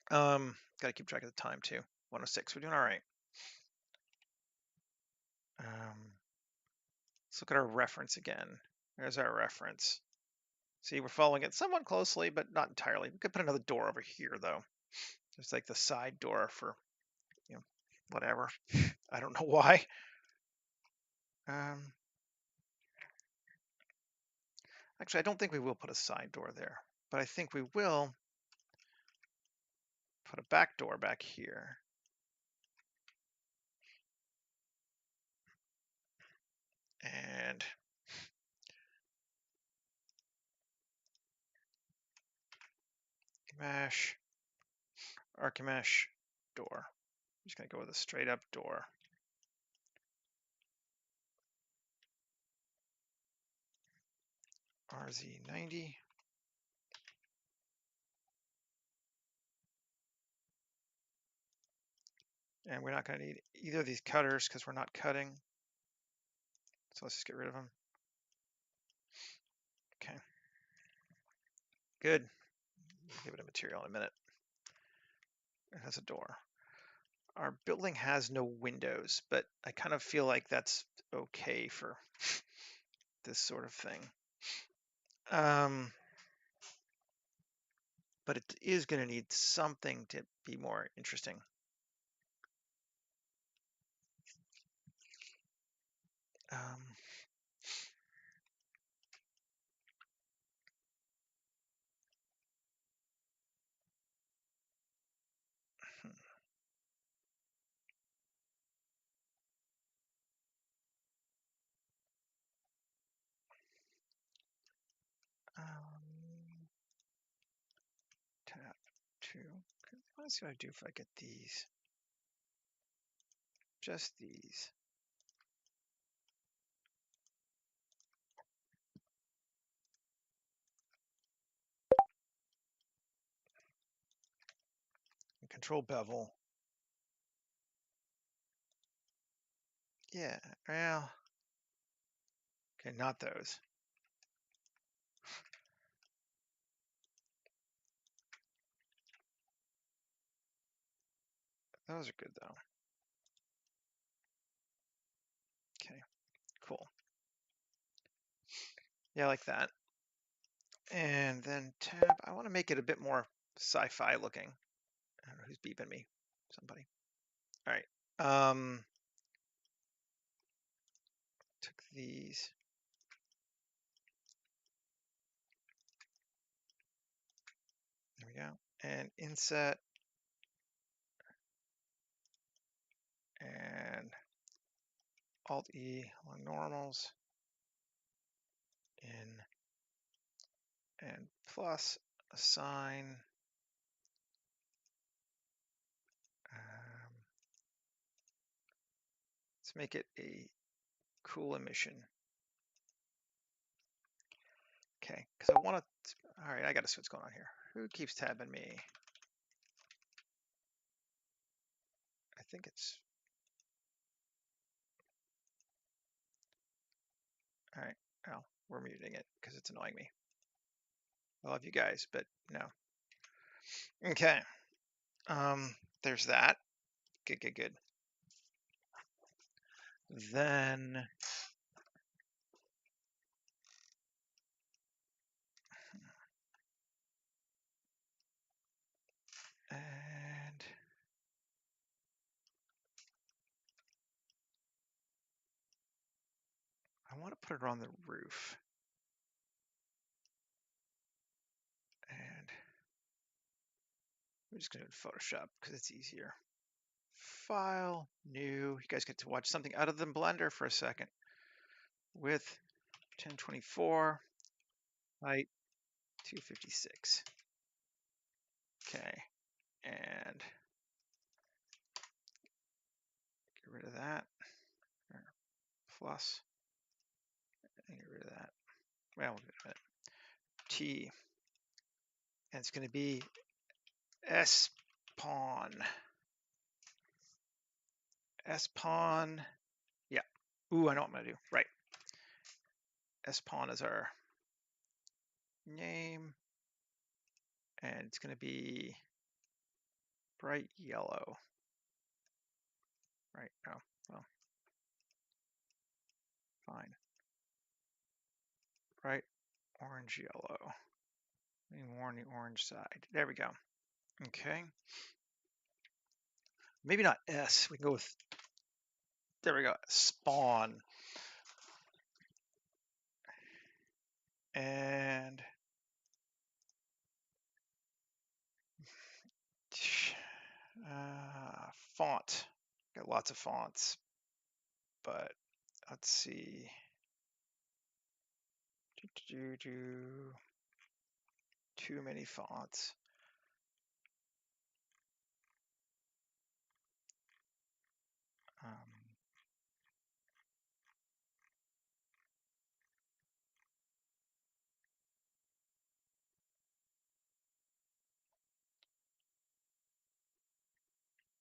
Speaker 1: Got to keep track of the time too. 106. We're doing all right. Let's look at our reference again. There's our reference. See, we're following it somewhat closely, but not entirely. We could put another door over here, though. Just like the side door for, whatever. I don't know why. Actually, I don't think we will put a side door there, but I think we will put a back door back here. And mesh, archimesh, door. I'm just going to go with a straight up door. RZ90. And we're not going to need either of these cutters because we're not cutting. So let's just get rid of them. Okay. Good. Give it a material in a minute. It has a door. Our building has no windows, but I kind of feel like that's okay for this sort of thing. But it is going to need something to be more interesting. Tab 2. Let's see what I do if I get these. Just these. And control bevel. Yeah, well, okay, not those. Those are good though. Okay, cool. Yeah, I like that. And then tab, I want to make it a bit more sci-fi looking. I don't know who's beeping me. Somebody. All right. Took these. There we go. And inset. And Alt-E along normals. In. And plus assign. Let's make it a cool emission. Okay, because I want to, all right, I got to see what's going on here. Who keeps tabbing me? I think it's, all right, well, we're muting it because it's annoying me. I love you guys, but no. Okay, there's that. Good, good, good. Then, and want to put it on the roof. And we're just going to do Photoshop because it's easier. File, new. You guys get to watch something other than Blender for a second. Width 1024, height 256. Okay, and get rid of that. Plus, and get rid of that. Well, we'll get a minute. T, and it's going to be S pawn. S pawn. Yeah. Ooh, I know what I'm going to do. Right. S pawn is our name, and it's going to be bright yellow. Right. Oh, well, fine. Bright orange yellow. More on the orange side. There we go. Okay. Maybe not S. We can go with, there we go, spawn. And font. Got lots of fonts, but let's see. Too many fonts.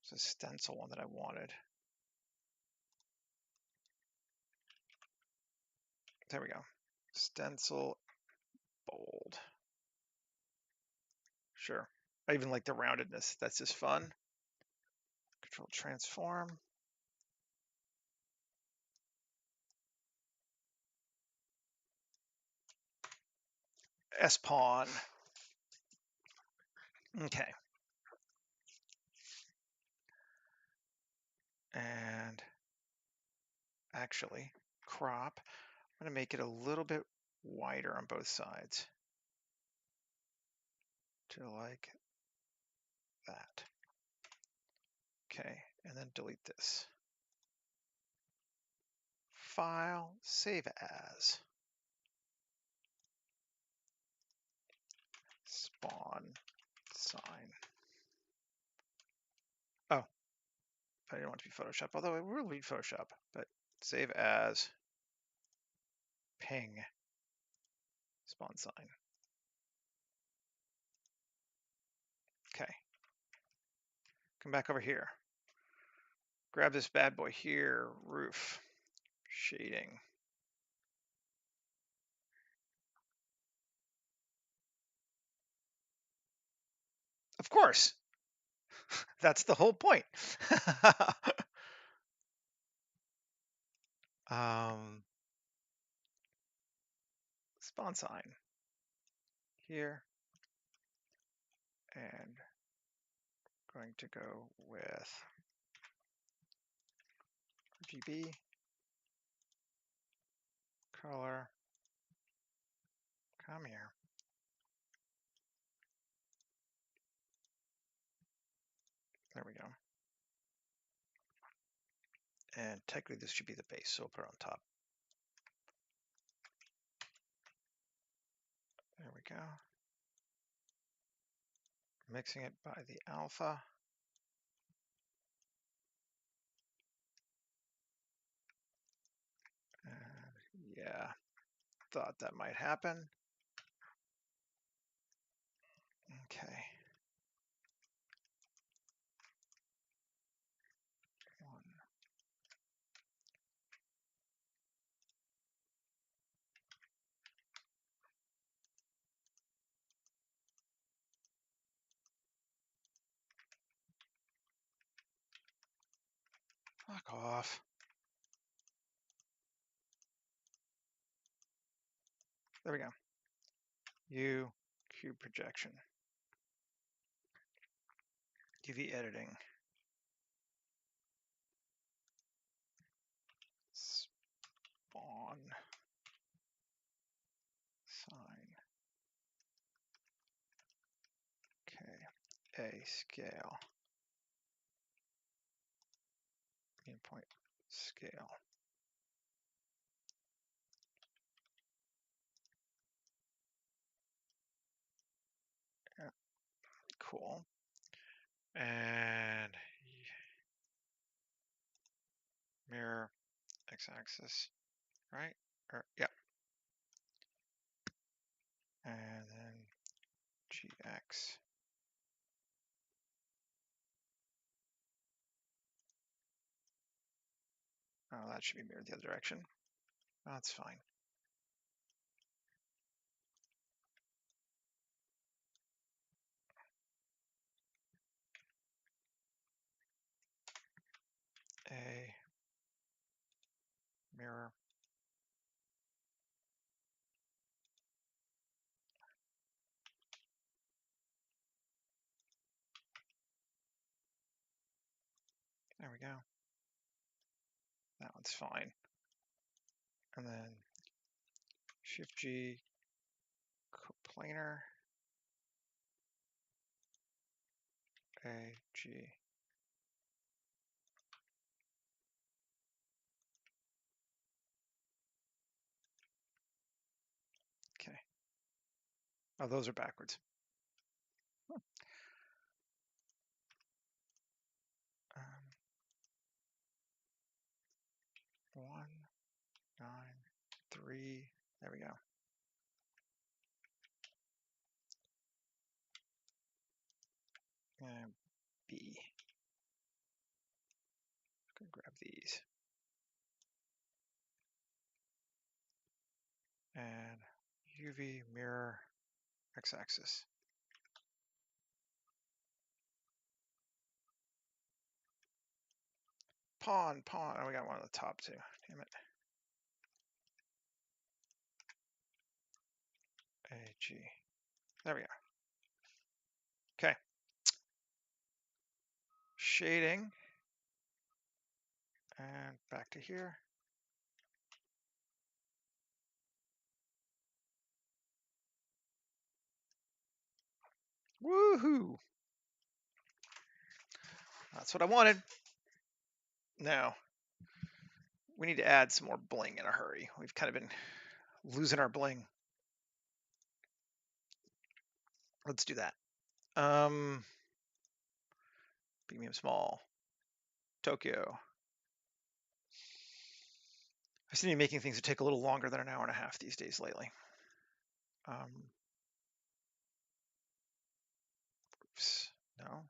Speaker 1: It's a stencil one that I wanted. There we go. Stencil bold. Sure. I even like the roundedness. That's just fun. Control transform. S pawn. Okay. And actually, crop. I'm going to make it a little bit wider on both sides to like that. Okay, and then delete this. File, save as. Spawn sign. Oh, I didn't want it to be Photoshop, although it will be Photoshop, but save as ping spawn sign. Okay. Come back over here. Grab this bad boy here, roof, shading. Of course. That's the whole point. Spawn sign here, and going to go with RGB, color, come here. There we go. And technically this should be the base, so we'll put it on top. There we go. Mixing it by the alpha. And yeah, thought that might happen. Okay. Fuck off. There we go. U, cube projection. UV editing. Spawn. a scale. Mean point scale. Yeah, cool. And mirror x-axis, right? Or yeah. And then gx. Oh, that should be mirrored the other direction. That's fine. A mirror there we go. That one's fine. And then Shift G coplanar A G. Okay. Oh, those are backwards. Um, 1, 9, 3. There we go. And B. Go grab these. And UV mirror x-axis. Pawn. Oh, we got one on the top too. Damn it. AG. There we go. Okay. Shading. And back to here. Woohoo! That's what I wanted. Now, we need to add some more bling in a hurry. We've kind of been losing our bling. Let's do that. Big medium small. Tokyo. I seem to be making things that take a little longer than an hour and a half these days lately. Oops, no.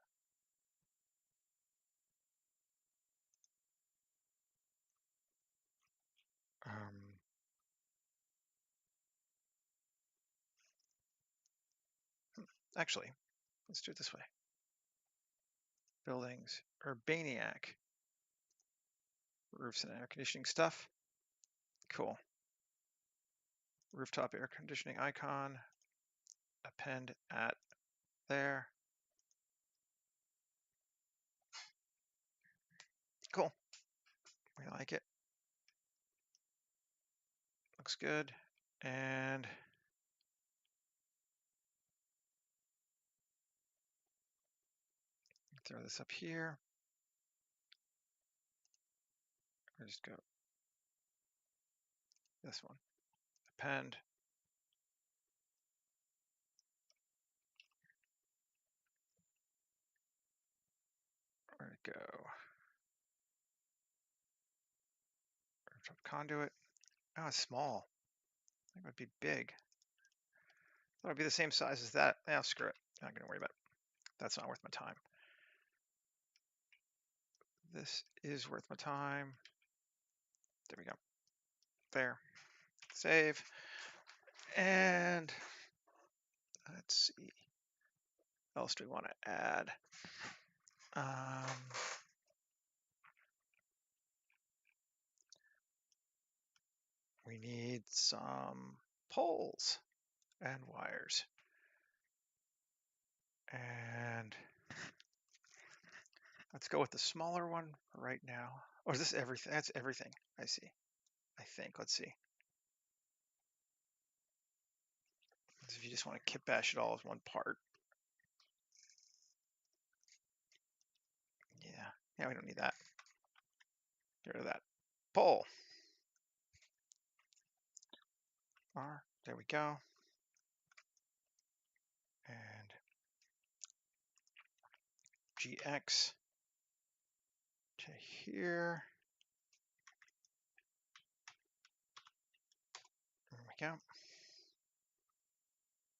Speaker 1: Actually, let's do it this way. Buildings, Urbaniac. Roofs and air conditioning stuff. Cool. Rooftop air conditioning icon. Append at there. Cool. We like it. Looks good. And throw this up here. Or just go this one. Append. Where'd it go? Rooftop conduit. Oh, it's small. I think it would be big. That would be the same size as that. Yeah, screw it. I'm not going to worry about it. That's not worth my time. This is worth my time. There we go. There. Save. And let's see. What else do we want to add? We need some poles and wires. And let's go with the smaller one right now. Or is this everything? That's everything. I see. I think. Let's see. If you just want to kit bash it all as one part. Yeah, we don't need that. Get rid of that. Pull. R, there we go. And GX to here. There we go.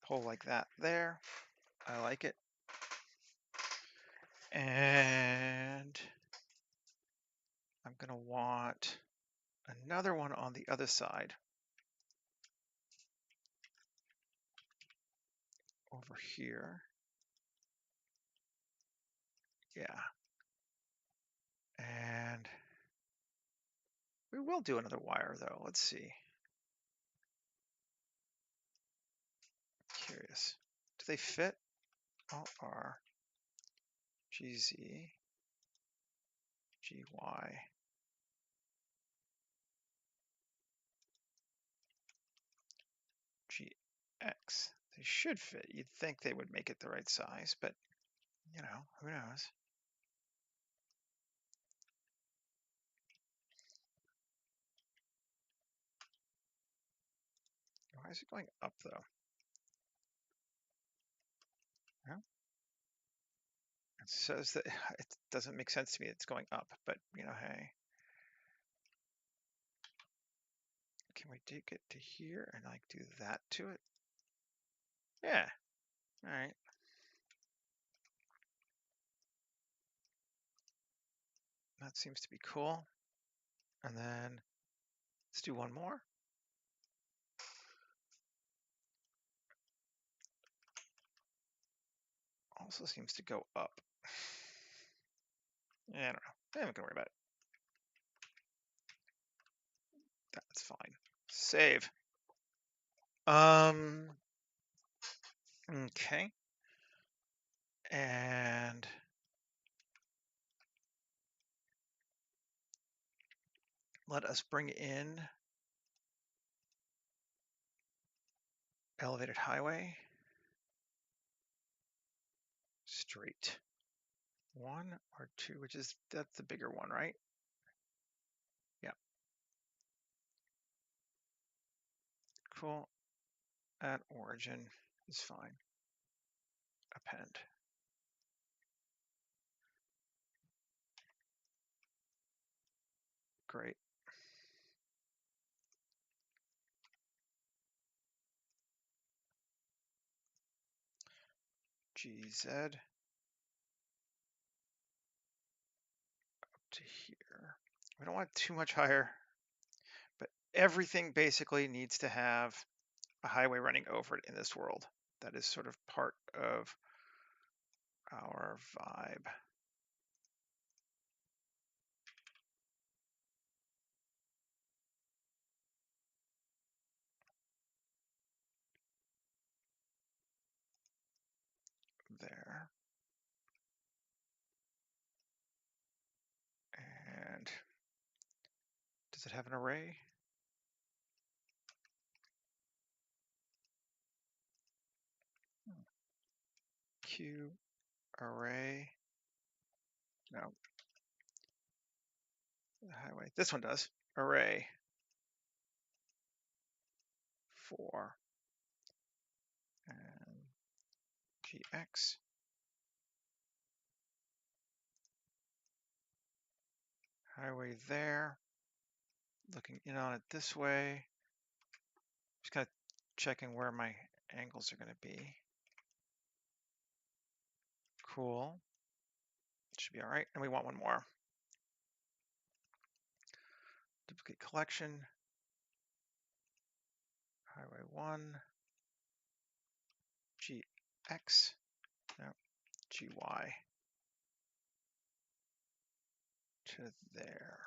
Speaker 1: Pull like that there. I like it. And I'm going to want another one on the other side. Over here. Yeah. And we will do another wire though. Let's see. Curious. Do they fit? Alt R, GZ, GY. GX. They should fit. You'd think they would make it the right size, but you know, who knows? Why is it going up though? Yeah. It says that it doesn't make sense to me. It's going up, but you know, hey. Can we take it to here and like do that to it? Yeah. All right. That seems to be cool. And then let's do one more. Also seems to go up. Yeah, I don't know. I'm not gonna worry about it. That's fine. Save. Okay. And let us bring in elevated highway. Straight. 1 or 2, which is, that's the bigger one, right? Yeah. Cool. At origin is fine. Append. Great. GZ up to here. We don't want too much higher, but everything basically needs to have a highway running over it in this world. That is sort of part of our vibe. There. And does it have an array? Q array. No. The highway. This one does. Array. 4. And GX. Highway there. Looking in on it this way. Just kind of checking where my angles are going to be. Cool. Should be all right. And we want one more. Duplicate collection. Highway 1. GX. No. GY. To there.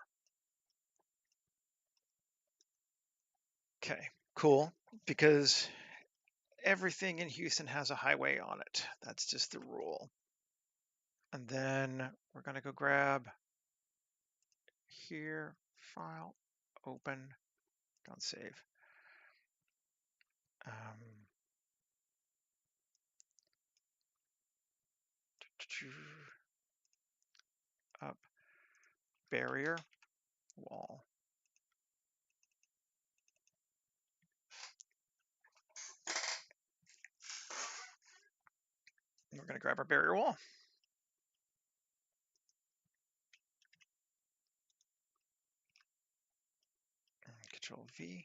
Speaker 1: Okay, cool. Because everything in Houston has a highway on it. That's just the rule. And then we're going to go grab here, file, open, don't save. barrier wall. And we're going to grab our barrier wall. Control V.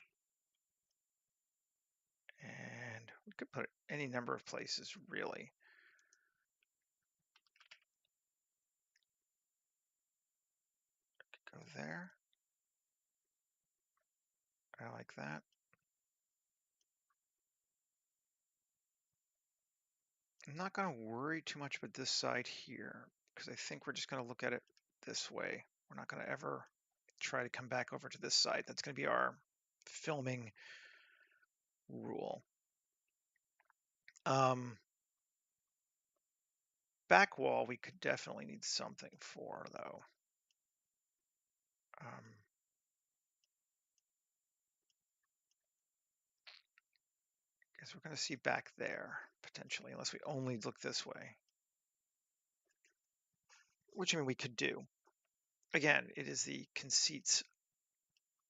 Speaker 1: And we could put it any number of places, really. Go there. I like that. I'm not going to worry too much about this side here because I think we're just going to look at it this way. We're not going to ever try to come back over to this side. That's going to be our filming rule. Back wall we could definitely need something for, though. Guess we're going to see back there potentially, unless we only look this way. Which I mean we could do. Again, it is the conceits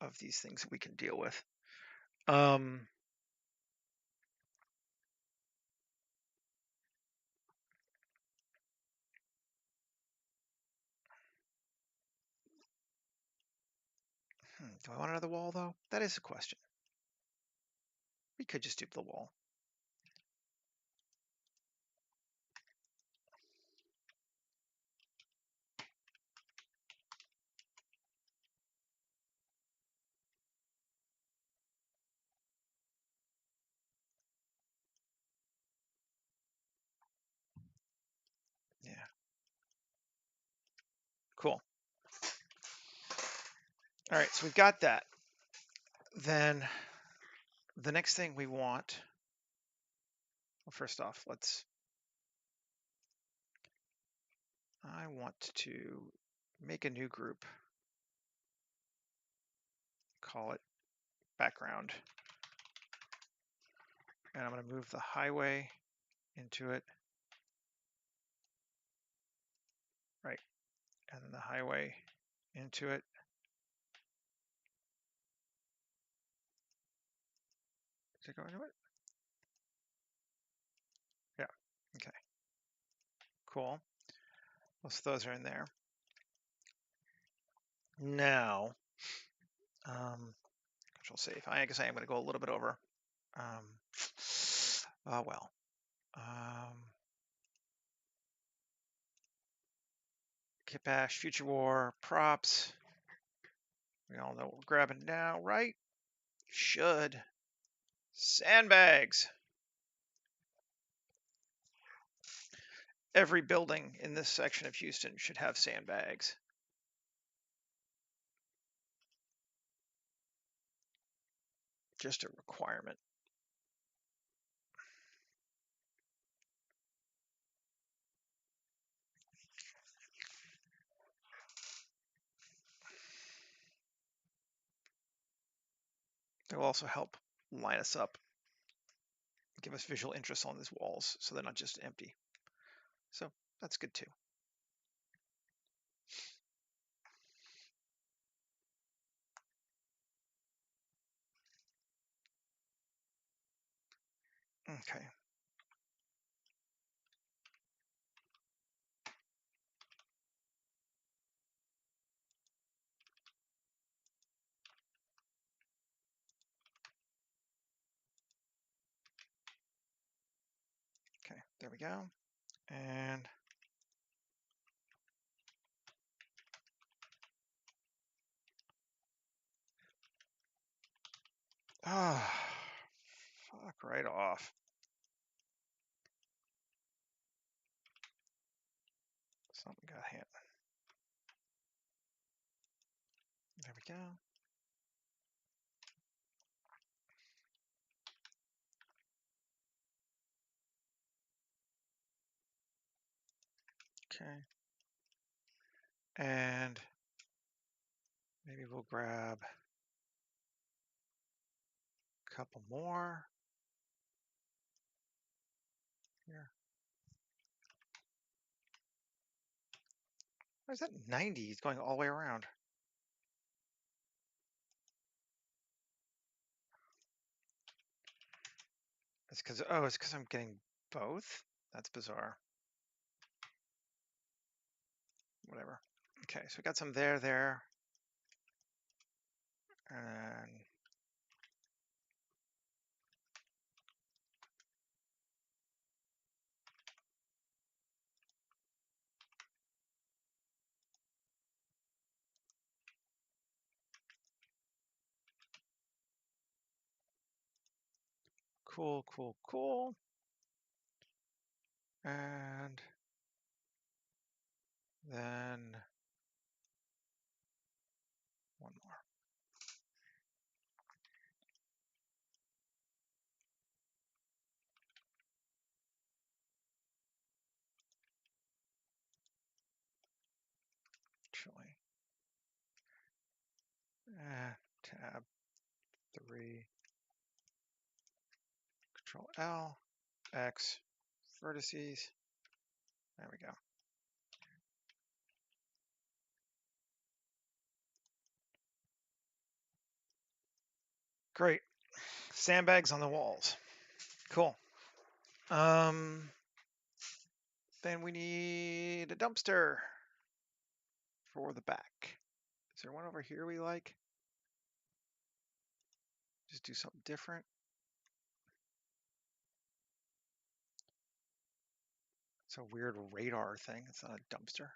Speaker 1: of these things that we can deal with. Do I want another wall, though? That is a question. We could just do the wall. Yeah. Cool. All right, so we've got that. Then the next thing we want, well, first off, I want to make a new group, call it background. And I'm going to move the highway into it. Right. And then the highway into it. Does it go into it? Yeah. Okay. Cool. Most of those are in there. Now, Control save. I guess I am going to go a little bit over. Oh well. Kit Bash, Future War, props. We all know what we're grabbing now, right? Should. Sandbags. Every building in this section of Houston should have sandbags. Just a requirement. They will also help line us up, give us visual interest on these walls so they're not just empty. So that's good too. Okay. Okay, there we go. And fuck right off. Something got hit. There we go. Okay. And maybe we'll grab a couple more here. Why is that 90? It's going all the way around. It's because, oh, it's because I'm getting both? That's bizarre. Whatever. Okay, so we got some there, and cool, cool, cool. And then one more. Actually, tab 3, Control L, X, vertices. There we go. Great. Sandbags on the walls. Cool. Then we need a dumpster for the back. Is there one over here we like? Just do something different. It's a weird radar thing. It's not a dumpster.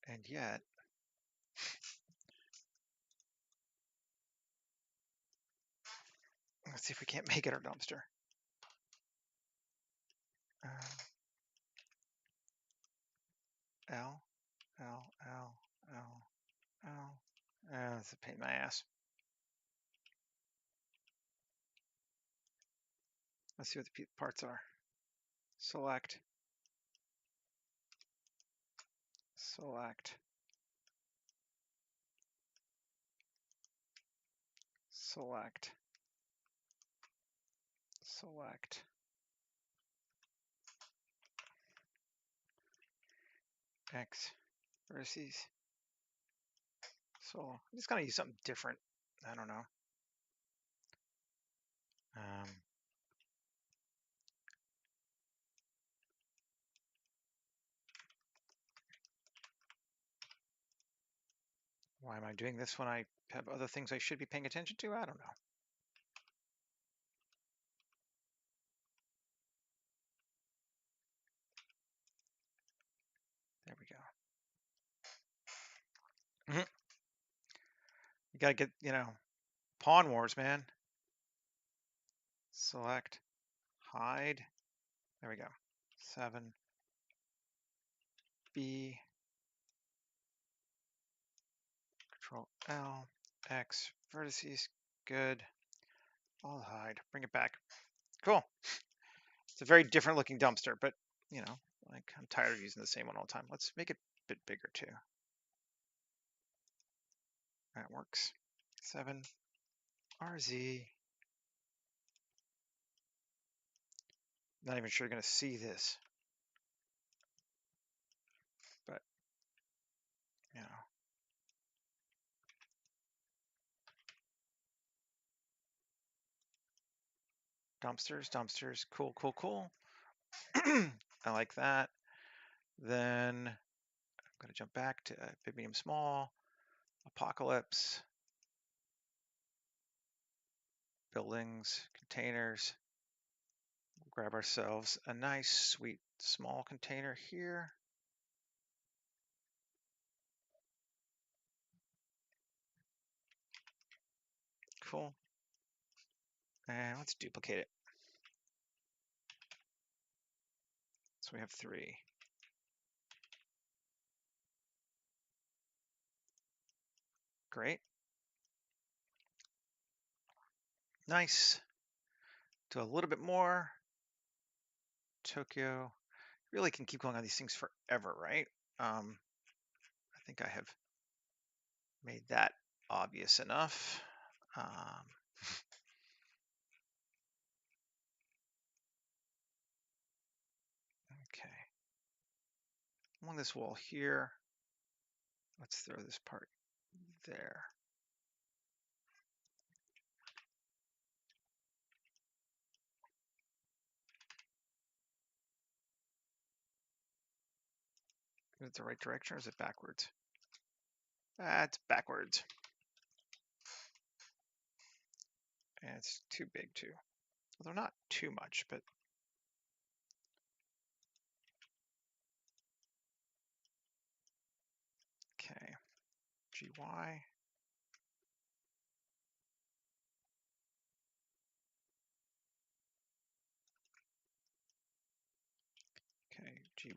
Speaker 1: And yet, let's see if we can't make it our dumpster. L, L, L, L, L. That's a pain in my ass. Let's see what the parts are. Select. Select. Select. Select. X. Vertices. So I'm just gonna use something different. I don't know. Why am I doing this when I have other things I should be paying attention to? I don't know. There we go. You gotta get, Pawn Wars, man. Select, hide. There we go. 7, B, Control L, X, vertices. Good. I'll hide. Bring it back. Cool. It's a very different looking dumpster, but like I'm tired of using the same one all the time. Let's make it a bit bigger too. That works. 7, RZ. Not even sure you're gonna see this, but dumpsters, dumpsters. Cool, cool, cool. I like that. Then I'm going to jump back to big, medium, small, apocalypse, buildings, containers. We'll grab ourselves a nice, sweet, small container here. Cool. And let's duplicate it. So we have 3. Great. Nice. Do a little bit more. Tokyo. Really can keep going on these things forever, right? I think I have made that obvious enough. Okay. along this wall here. Let's throw this part there. Is it the right direction or is it backwards? It's backwards. And it's too big too. Although not too much, but okay. GY. Okay, GY.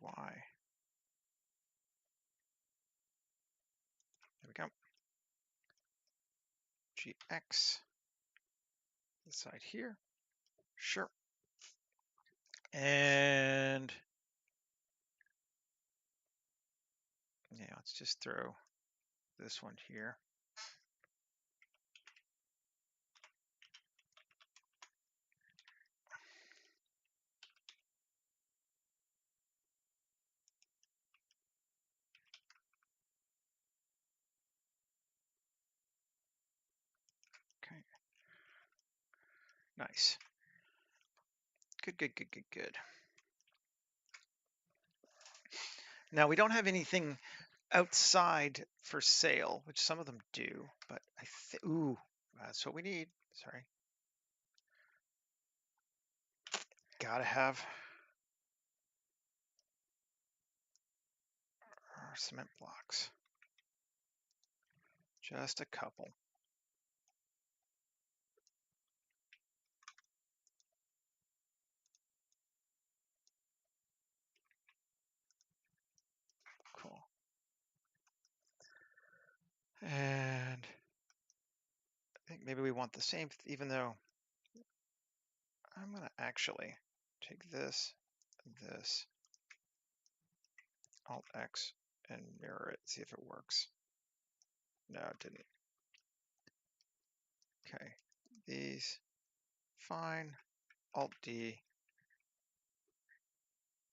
Speaker 1: There we go. GX. This side here. Sure. And yeah, let's just throw this one here. Okay. Nice. Good. Now we don't have anything outside for sale, which some of them do, but I think, ooh, that's what we need. Sorry. Gotta have our cement blocks. Just a couple. Cool. And I think maybe we want the same, even though I'm gonna actually take this, Alt X, and mirror it, see if it works. No, it didn't. Okay, these, fine. Alt D,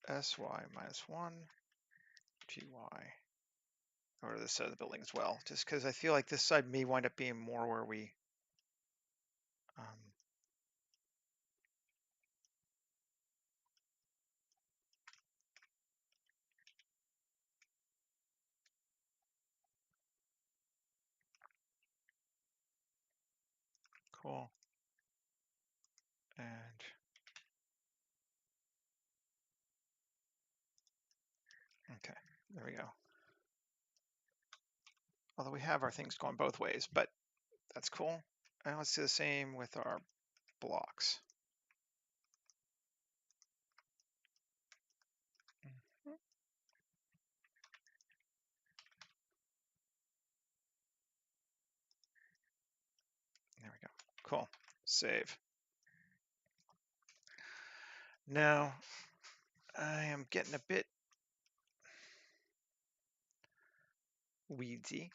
Speaker 1: SY -1, GY. Over to this side of the building as well, just because I feel like this side may wind up being more where we cool. And okay, there we go. Although we have our things going both ways, but that's cool. And let's do the same with our blocks. There we go. Cool. Save. Now, I am getting a bit weedsy.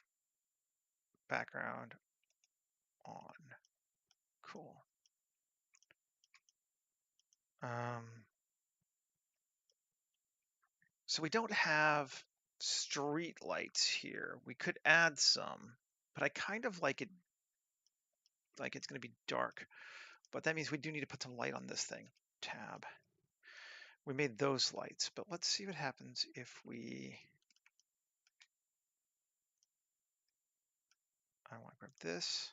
Speaker 1: Background on. Cool. So we don't have street lights here. We could add some, but I kind of like it, like it's going to be dark. But that means we do need to put some light on this thing. Tab. We made those lights, but let's see what happens if we, I want to grab this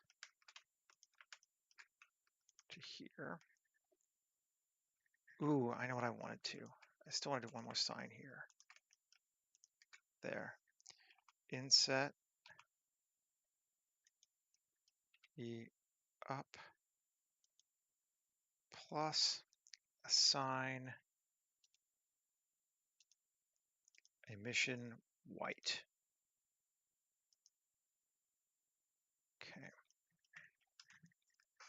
Speaker 1: to here. Ooh, I know what I wanted to. I still want to do one more sign here. There. Inset. E up. Plus assign emission white. Okay.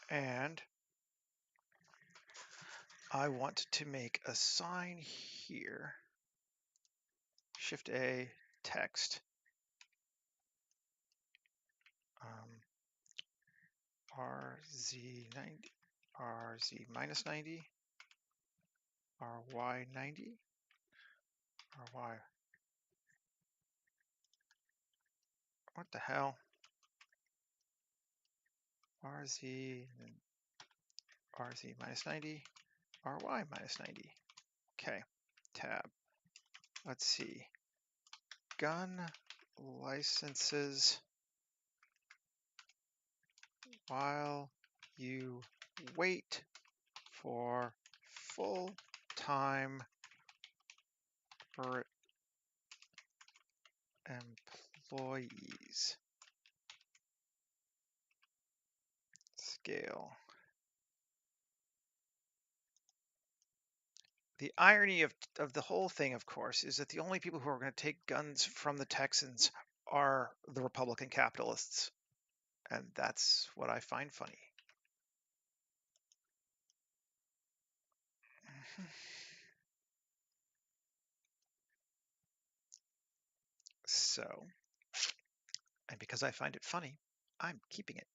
Speaker 1: And I want to make a sign here. Shift A, text. RZ90, RZ -90, RY90, RY What the hell? RZ, RZ minus 90, RY minus 90. Okay, tab. Let's see. Gun licenses while you wait for full-time employees. Scale. The irony of the whole thing, of course, is that the only people who are going to take guns from the Texans are the Republican capitalists. And that's what I find funny. So, and because I find it funny, I'm keeping it.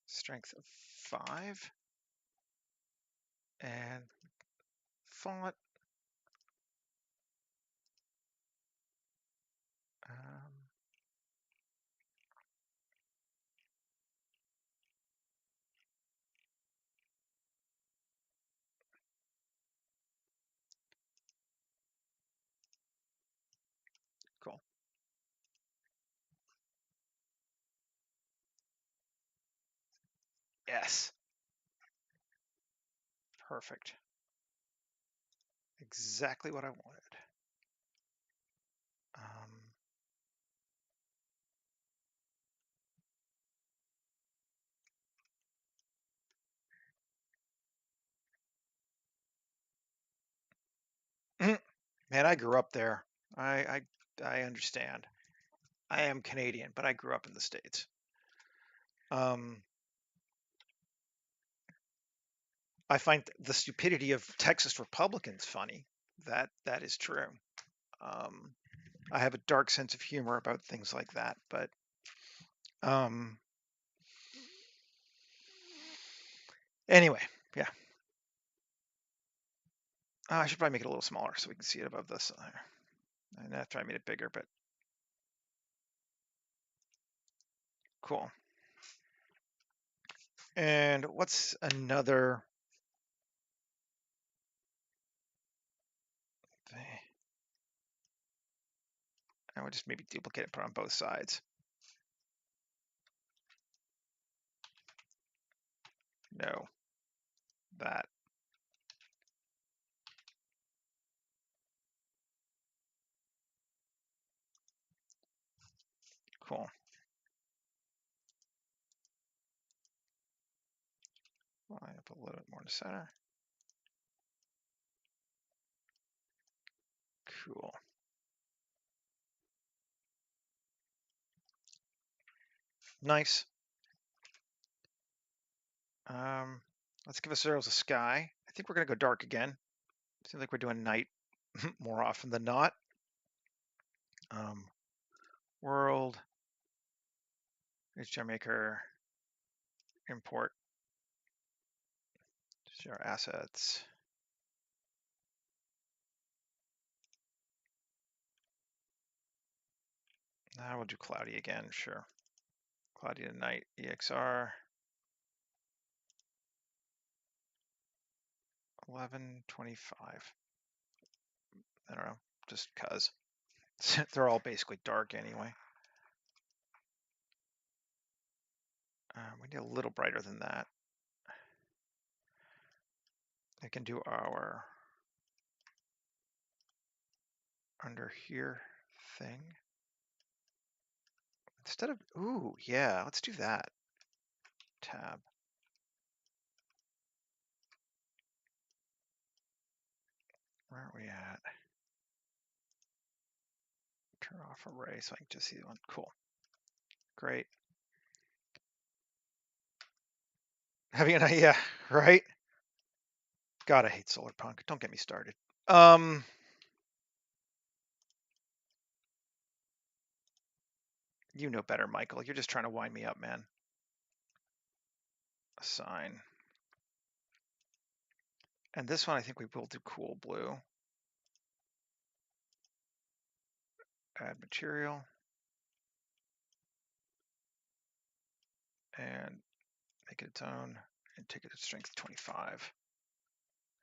Speaker 1: Strength of 5. And font. Cool. Yes. Perfect. Exactly what I wanted. Man, I grew up there. I understand. I am Canadian, but I grew up in the States. I find the stupidity of Texas Republicans funny. That is true. I have a dark sense of humor about things like that, but anyway, yeah. I should probably make it a little smaller so we can see it above this. And after I made it bigger, but cool. And what's another thing? I would just maybe duplicate it, put it on both sides. No, that. Cool. Line up a little bit more in the center. Cool. Nice. Let's give ourselves a sky. I think we're gonna go dark again. Seems like we're doing night more often than not. World, HDR maker, import, share assets. Now we'll do cloudy again, sure. Cloudy to night, EXR. 1125. I don't know, just cause. They're all basically dark anyway. We need a little brighter than that. I can do our under here thing. Instead of, ooh, yeah, let's do that. Tab. Where are we at? Turn off array so I can just see the one. Cool. Great. Having an idea, right? God, I hate Cyberpunk. Don't get me started. You know better, Michael. You're just trying to wind me up, man. Assign. And this one, I think we will do cool blue. add material, and make it its own, and take it to strength 25,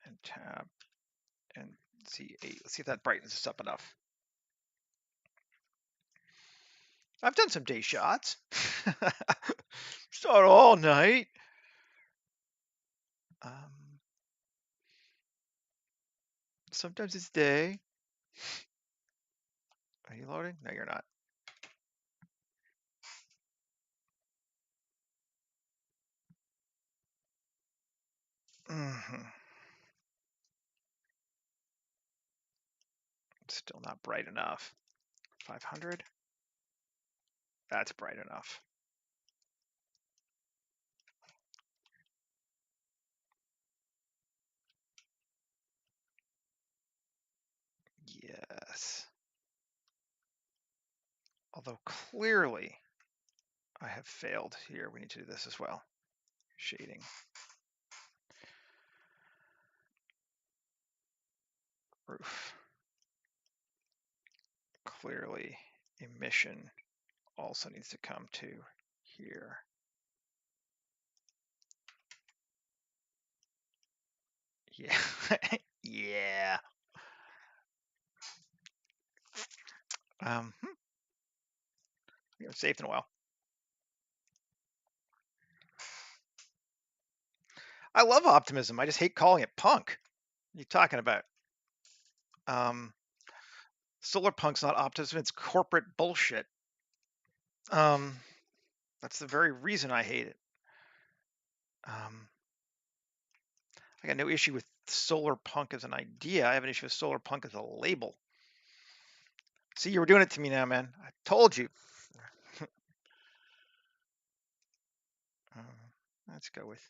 Speaker 1: and tab, and Z8. Let's see if that brightens us up enough. I've done some day shots. It's not all night. Sometimes it's day. Are you loading? No, you're not. Still not bright enough. 500. That's bright enough. Yes. Although clearly I have failed here. We need to do this as well. Shading. Roof. Clearly emission also needs to come to here. Yeah. Yeah. We haven't saved in a while. I love optimism. I just hate calling it punk. What are you talking about? Solar punk's not optimism, it's corporate bullshit. That's the very reason I hate it. I got no issue with solar punk as an idea. I have an issue with solar punk as a label. See, you were doing it to me now, man. I told you. Let's go with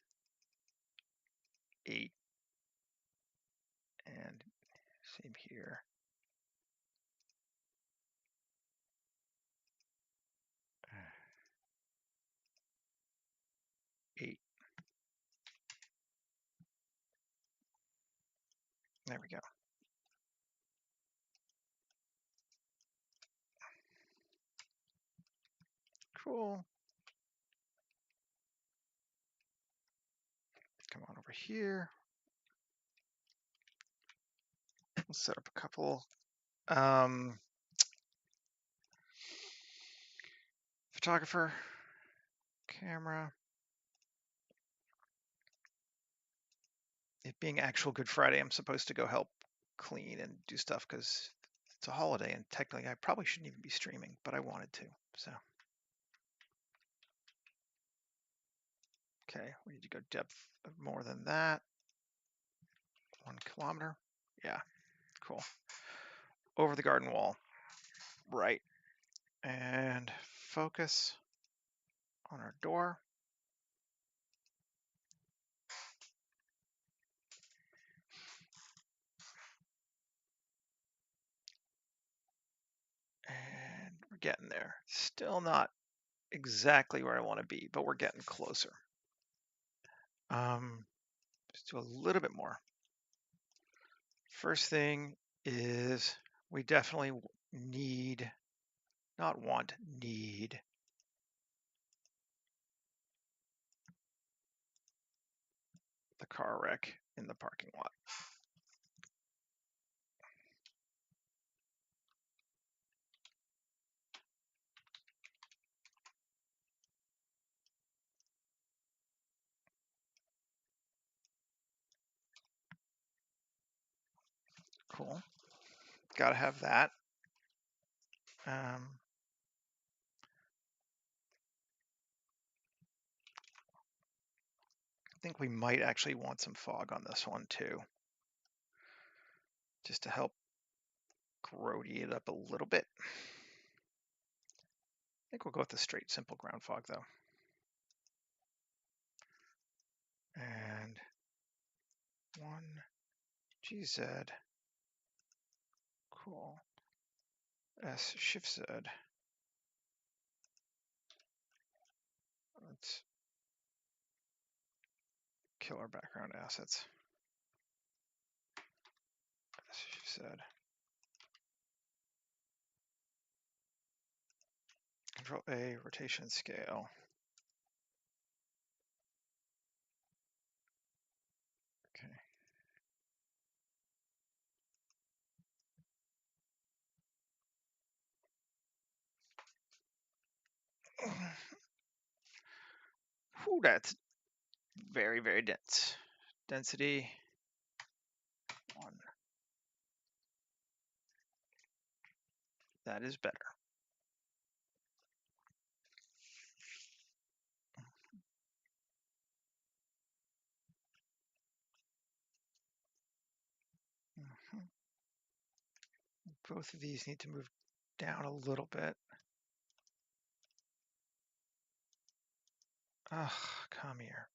Speaker 1: 8. And same here. Eight. There we go. Cool. Come on over here. We'll set up a couple. Photographer, camera. It being actual Good Friday, I'm supposed to go help clean and do stuff because it's a holiday and technically I probably shouldn't even be streaming, but I wanted to, so. Okay, we need to go depth of more than that. 1 kilometer. Yeah, cool. Over the garden wall. Right. And focus on our door. And we're getting there. Still not exactly where I want to be, but we're getting closer. Let's do a little bit more. First thing is we definitely need, not want, need the car wreck in the parking lot. Cool. Got to have that. I think we might actually want some fog on this one too, just to help grody it up a little bit. I think we'll go with the straight simple ground fog though. And 1 GZ. Cool. S shift Z. Let's kill our background assets. S shift Z. Control A, rotation scale. Okay. Whew, that's very, very dense. Density 1. That is better. Mhm. Both of these need to move down a little bit. Ugh, come here.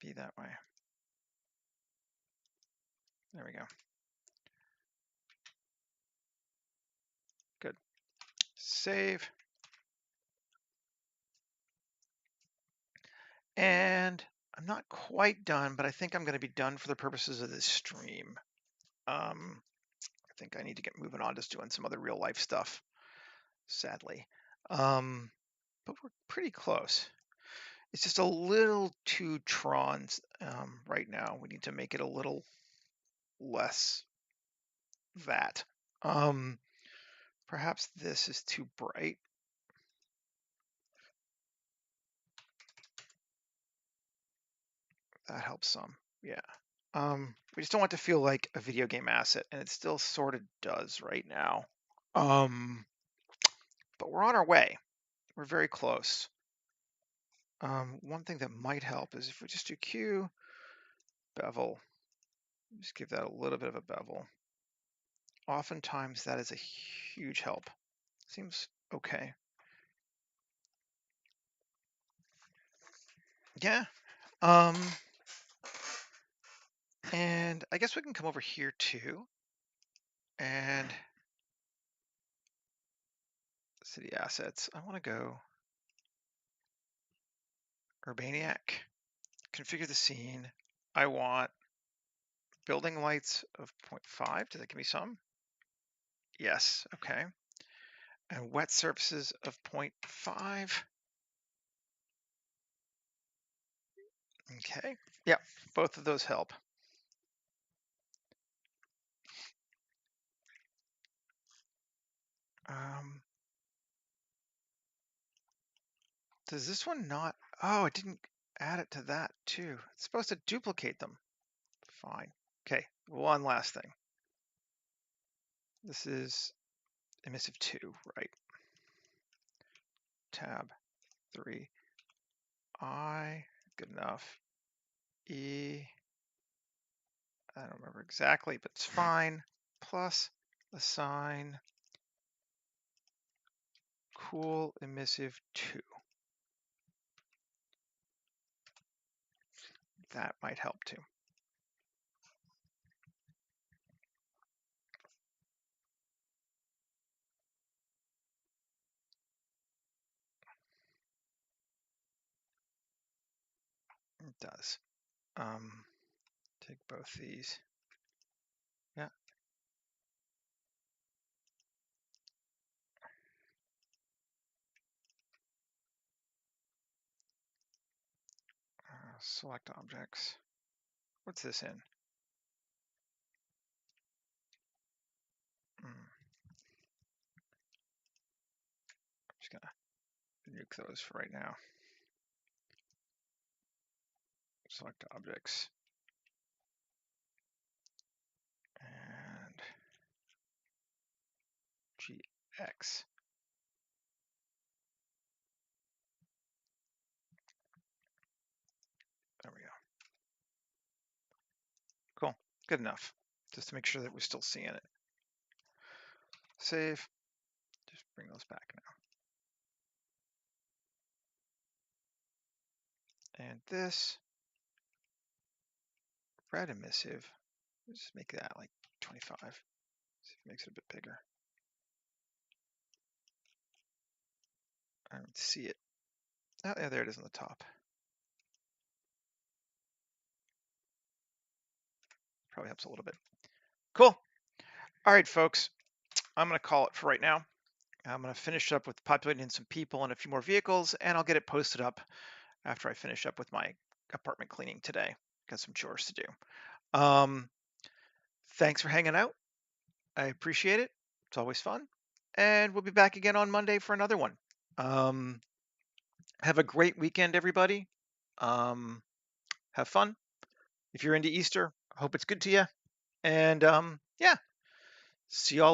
Speaker 1: Be that way. There we go. Good. Save. And I'm not quite done, but I think I'm going to be done for the purposes of this stream. I think I need to get moving on just doing some other real life stuff, sadly. But we're pretty close. It's just a little too Tron right now. We need to make it a little less that. Perhaps this is too bright. That helps some, yeah. We just don't want it to feel like a video game asset, and it still sort of does right now. But we're on our way. We're very close. One thing that might help is if we just do Q, bevel, just give that a little bit of a bevel. Oftentimes that is a huge help. Seems okay. Yeah. And I guess we can come over here too. And city assets. I want to go Urbaniac. Configure the scene. I want building lights of 0.5. Does that give me some? Yes. Okay. And wet surfaces of 0.5. Okay. Yeah, both of those help. Does this one not? Oh, it didn't add it to that too. It's supposed to duplicate them. Fine. Okay, one last thing. This is emissive 2, right? Tab 3. I, good enough. E, I don't remember exactly, but it's fine. Plus assign cool emissive 2. That might help too. It does. Take both these. Yeah. Select objects. What's this in? I'm just gonna nuke those for right now. Select objects. And GX. There we go. Cool. Good enough. Just to make sure that we're still seeing it. Save. Just bring those back now. And this red emissive, just make that like 25. See if it makes it a bit bigger. I don't see it. Oh, yeah, there it is on the top. Probably helps a little bit. Cool. All right, folks. I'm going to call it for right now. I'm going to finish up with populating some people and a few more vehicles, and I'll get it posted up after I finish up with my apartment cleaning today. Got some chores to do. Thanks for hanging out. I appreciate it. It's always fun. And we'll be back again on Monday for another one. Um, have a great weekend, everybody. Have fun. If you're into Easter, I hope it's good to you. And yeah, see y'all later.